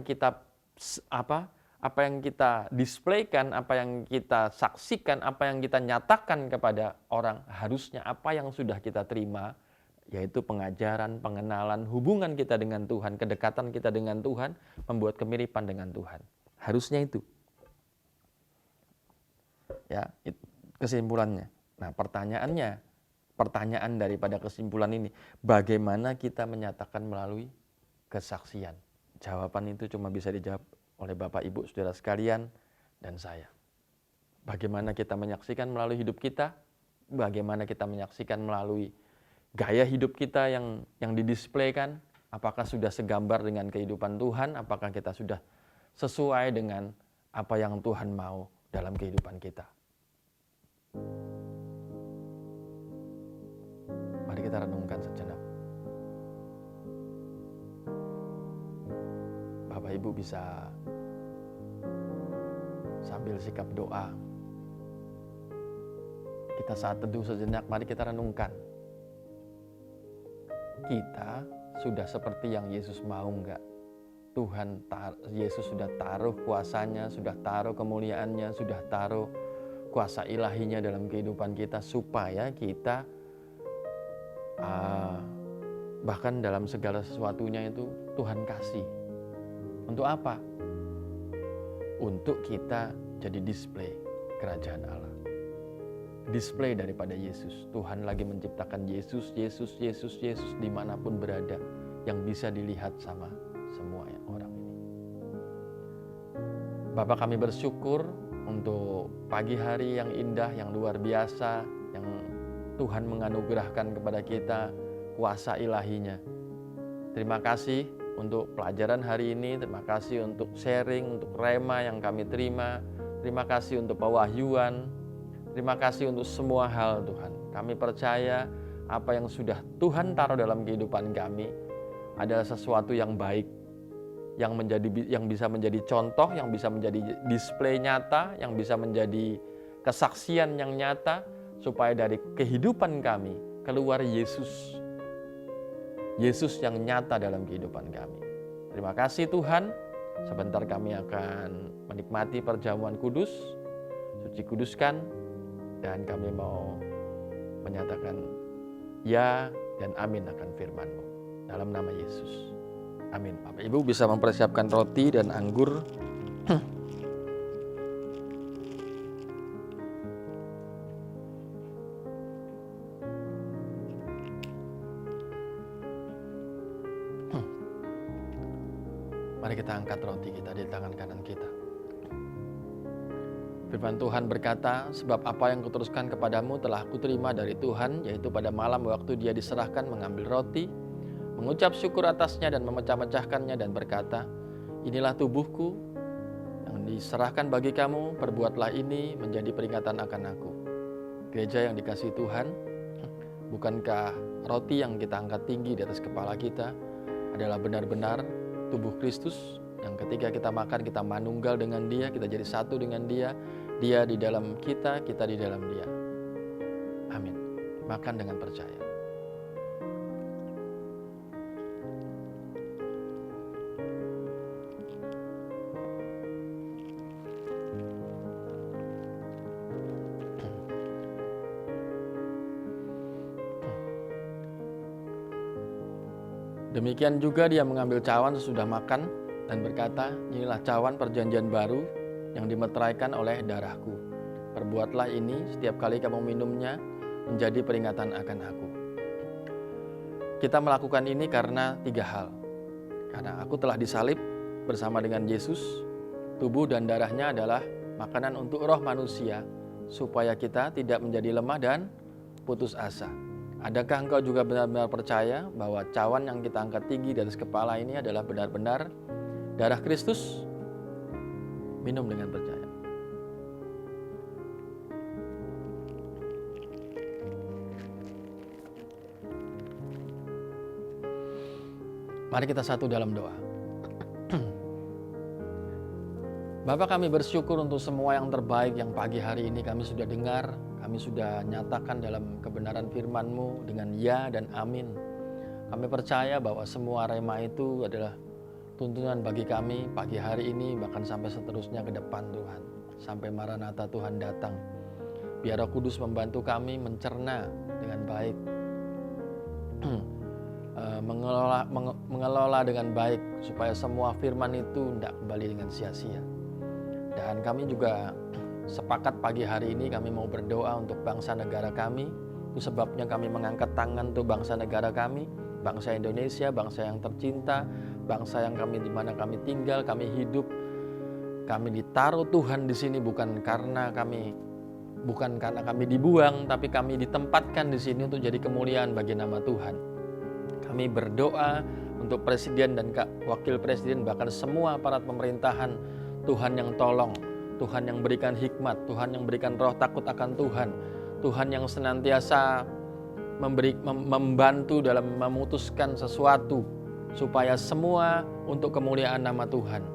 Speaker 3: kita displaykan, apa yang kita saksikan, apa yang kita nyatakan kepada orang, harusnya apa yang sudah kita terima, yaitu pengajaran, pengenalan, hubungan kita dengan Tuhan, kedekatan kita dengan Tuhan, membuat kemiripan dengan Tuhan. Harusnya itu. Ya, kesimpulannya. Nah, pertanyaan daripada kesimpulan ini, bagaimana kita menyatakan melalui kesaksian? Jawaban itu cuma bisa dijawab oleh Bapak, Ibu, Saudara sekalian, dan saya. Bagaimana kita menyaksikan melalui hidup kita, bagaimana kita menyaksikan melalui gaya hidup kita yang didisplaykan, apakah sudah segambar dengan kehidupan Tuhan, apakah kita sudah sesuai dengan apa yang Tuhan mau dalam kehidupan kita. Mari kita renungkan sejenak. Bapak Ibu bisa sambil sikap doa. Kita saat teduh sejenak, mari kita renungkan. Kita sudah seperti yang Yesus mau enggak? Yesus sudah taruh kuasanya, sudah taruh kemuliaannya, sudah taruh kuasa ilahinya dalam kehidupan kita supaya kita bahkan dalam segala sesuatunya itu Tuhan kasih. Untuk apa? Untuk kita jadi display kerajaan Allah. Display daripada Yesus. Tuhan lagi menciptakan Yesus dimanapun berada, yang bisa dilihat sama semua orang ini. Bapak, kami bersyukur untuk pagi hari yang indah, yang luar biasa, yang Tuhan menganugerahkan kepada kita kuasa ilahinya. Terima kasih untuk pelajaran hari ini, terima kasih untuk sharing, untuk rema yang kami terima, terima kasih untuk pewahyuan, terima kasih untuk semua hal Tuhan. Kami percaya apa yang sudah Tuhan taruh dalam kehidupan kami adalah sesuatu yang baik, yang bisa menjadi contoh, yang bisa menjadi display nyata, yang bisa menjadi kesaksian yang nyata, supaya dari kehidupan kami keluar Yesus. Yesus yang nyata dalam kehidupan kami. Terima kasih Tuhan. Sebentar kami akan menikmati perjamuan kudus, suci kuduskan, dan kami mau menyatakan ya dan amin akan firman-Mu. Dalam nama Yesus. Amin. Bapak Ibu bisa mempersiapkan roti dan anggur. Mari kita angkat roti kita di tangan kanan kita. Firman Tuhan berkata, sebab apa yang kuteruskan kepadamu telah kuterima dari Tuhan, yaitu pada malam waktu Dia diserahkan mengambil roti, mengucap syukur atasnya dan memecah-mecahkannya dan berkata, inilah tubuhku yang diserahkan bagi kamu, perbuatlah ini menjadi peringatan akan aku. Gereja yang dikasihi Tuhan, bukankah roti yang kita angkat tinggi di atas kepala kita adalah benar-benar tubuh Kristus yang ketika kita makan kita manunggal dengan Dia, kita jadi satu dengan Dia, Dia di dalam kita di dalam Dia. Amin. Makan dengan percaya. Demikian juga Dia mengambil cawan sesudah makan dan berkata, inilah cawan perjanjian baru yang dimeteraikan oleh darahku. Perbuatlah ini setiap kali kamu minumnya menjadi peringatan akan aku. Kita melakukan ini karena 3 hal. Karena aku telah disalib bersama dengan Yesus, tubuh dan darahnya adalah makanan untuk roh manusia, supaya kita tidak menjadi lemah dan putus asa. Adakah engkau juga benar-benar percaya bahwa cawan yang kita angkat tinggi dari kepala ini adalah benar-benar darah Kristus? Minum dengan percaya. Mari kita satu dalam doa. Bapa, kami bersyukur untuk semua yang terbaik yang pagi hari ini kami sudah dengar. Kami sudah nyatakan dalam kebenaran firman-Mu dengan ya dan amin. Kami percaya bahwa semua rema itu adalah tuntunan bagi kami pagi hari ini, bahkan sampai seterusnya ke depan Tuhan. Sampai Maranatha Tuhan datang. Biar Roh Kudus membantu kami mencerna dengan baik. Mengelola dengan baik supaya semua firman itu tidak kembali dengan sia-sia. Dan kami juga sepakat pagi hari ini kami mau berdoa untuk bangsa negara kami. Itu sebabnya kami mengangkat tangan untuk bangsa negara kami, bangsa Indonesia, bangsa yang tercinta, bangsa yang di mana kami tinggal, kami hidup. Kami ditaruh Tuhan di sini bukan karena kami dibuang, tapi kami ditempatkan di sini untuk jadi kemuliaan bagi nama Tuhan. Kami berdoa untuk presiden dan wakil presiden, bahkan semua aparat pemerintahan, Tuhan yang tolong, Tuhan yang berikan hikmat, Tuhan yang berikan roh takut akan Tuhan, Tuhan yang senantiasa membantu dalam memutuskan sesuatu supaya semua untuk kemuliaan nama Tuhan.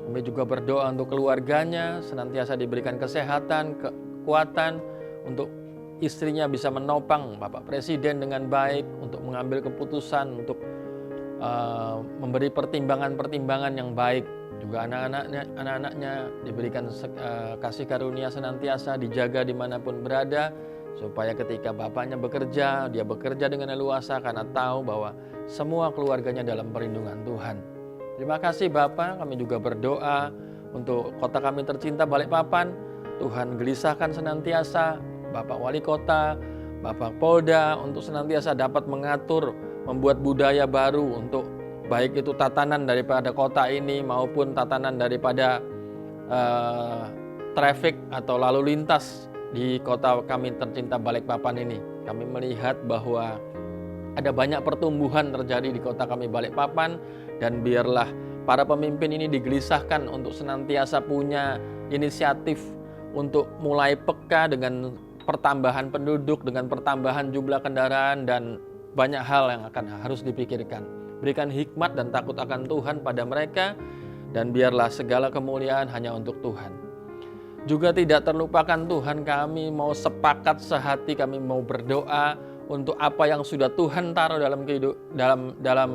Speaker 3: Kami juga berdoa untuk keluarganya, senantiasa diberikan kesehatan, kekuatan, untuk istrinya bisa menopang Bapak Presiden dengan baik, untuk mengambil keputusan, untuk memberi pertimbangan-pertimbangan yang baik. Juga anak-anaknya diberikan kasih karunia senantiasa, dijaga dimanapun berada, supaya ketika bapaknya bekerja, dia bekerja dengan leluasa karena tahu bahwa semua keluarganya dalam perlindungan Tuhan. Terima kasih Bapak, kami juga berdoa untuk kota kami tercinta Balikpapan. Tuhan gelisahkan senantiasa Bapak Wali Kota, Bapak Polda untuk senantiasa dapat mengatur, membuat budaya baru untuk baik itu tatanan daripada kota ini maupun tatanan daripada traffic atau lalu lintas di kota kami tercinta Balikpapan ini. Kami melihat bahwa ada banyak pertumbuhan terjadi di kota kami Balikpapan, dan biarlah para pemimpin ini digelisahkan untuk senantiasa punya inisiatif untuk mulai peka dengan pertambahan penduduk, dengan pertambahan jumlah kendaraan, dan banyak hal yang harus dipikirkan. Berikan hikmat dan takut akan Tuhan pada mereka, dan biarlah segala kemuliaan hanya untuk Tuhan. Juga tidak terlupakan Tuhan, kami mau sepakat sehati, kami mau berdoa untuk apa yang sudah Tuhan taruh dalam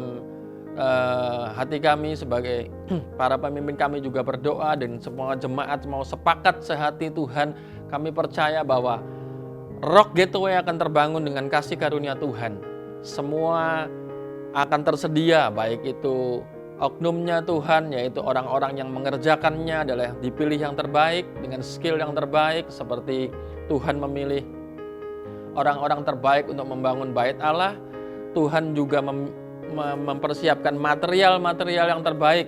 Speaker 3: hati kami sebagai para pemimpin. Kami juga berdoa dan semua jemaat mau sepakat sehati Tuhan. Kami percaya bahwa Rock Gateway akan terbangun dengan kasih karunia Tuhan. Semua akan tersedia, baik itu oknumnya Tuhan, yaitu orang-orang yang mengerjakannya adalah dipilih yang terbaik dengan skill yang terbaik, seperti Tuhan memilih orang-orang terbaik untuk membangun bait Allah. Tuhan juga mempersiapkan material-material yang terbaik.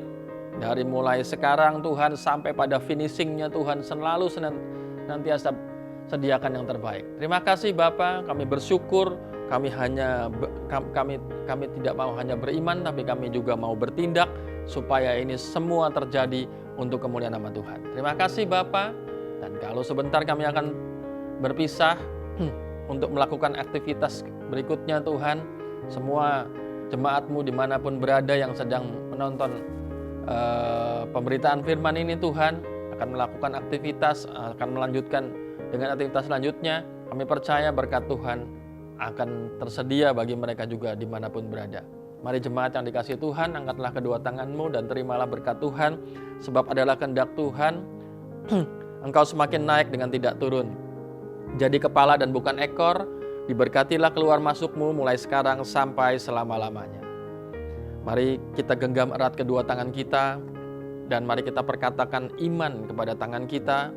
Speaker 3: Dari mulai sekarang Tuhan sampai pada finishingnya, Tuhan selalu senantiasa sediakan yang terbaik. Terima kasih Bapa, kami bersyukur. Kami tidak mau hanya beriman, tapi kami juga mau bertindak supaya ini semua terjadi untuk kemuliaan nama Tuhan. Terima kasih Bapa. Dan kalau sebentar kami akan berpisah untuk melakukan aktivitas berikutnya Tuhan, semua jemaat-Mu dimanapun berada yang sedang menonton pemberitaan firman ini Tuhan, akan melakukan aktivitas, akan melanjutkan dengan aktivitas selanjutnya. Kami percaya berkat Tuhan akan tersedia bagi mereka juga dimanapun berada. Mari jemaat yang dikasihi Tuhan, angkatlah kedua tanganmu dan terimalah berkat Tuhan, sebab adalah kehendak Tuhan engkau semakin naik dengan tidak turun. Jadi kepala dan bukan ekor, diberkatilah keluar masukmu mulai sekarang sampai selama-lamanya. Mari kita genggam erat kedua tangan kita, dan mari kita perkatakan iman kepada tangan kita.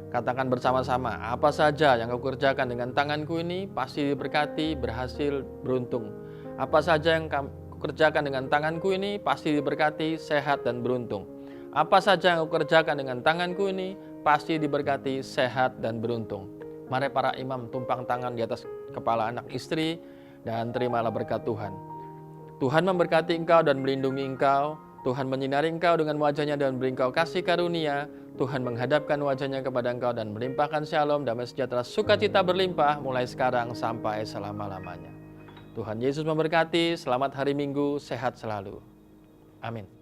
Speaker 3: Katakan bersama-sama, apa saja yang kau kerjakan dengan tanganku ini pasti diberkati, berhasil, beruntung. Apa saja yang kau kerjakan dengan tanganku ini pasti diberkati, sehat dan beruntung. Apa saja yang kau kerjakan dengan tanganku ini pasti diberkati, sehat dan beruntung. Mari para imam tumpang tangan di atas kepala anak istri dan terimalah berkat Tuhan. Tuhan memberkati engkau dan melindungi engkau. Tuhan menyinari engkau dengan wajahnya dan beri engkau kasih karunia. Tuhan menghadapkan wajahnya kepada engkau dan melimpahkan shalom, damai sejahtera, sukacita berlimpah mulai sekarang sampai selama-lamanya. Tuhan Yesus memberkati, selamat hari Minggu, sehat selalu. Amin.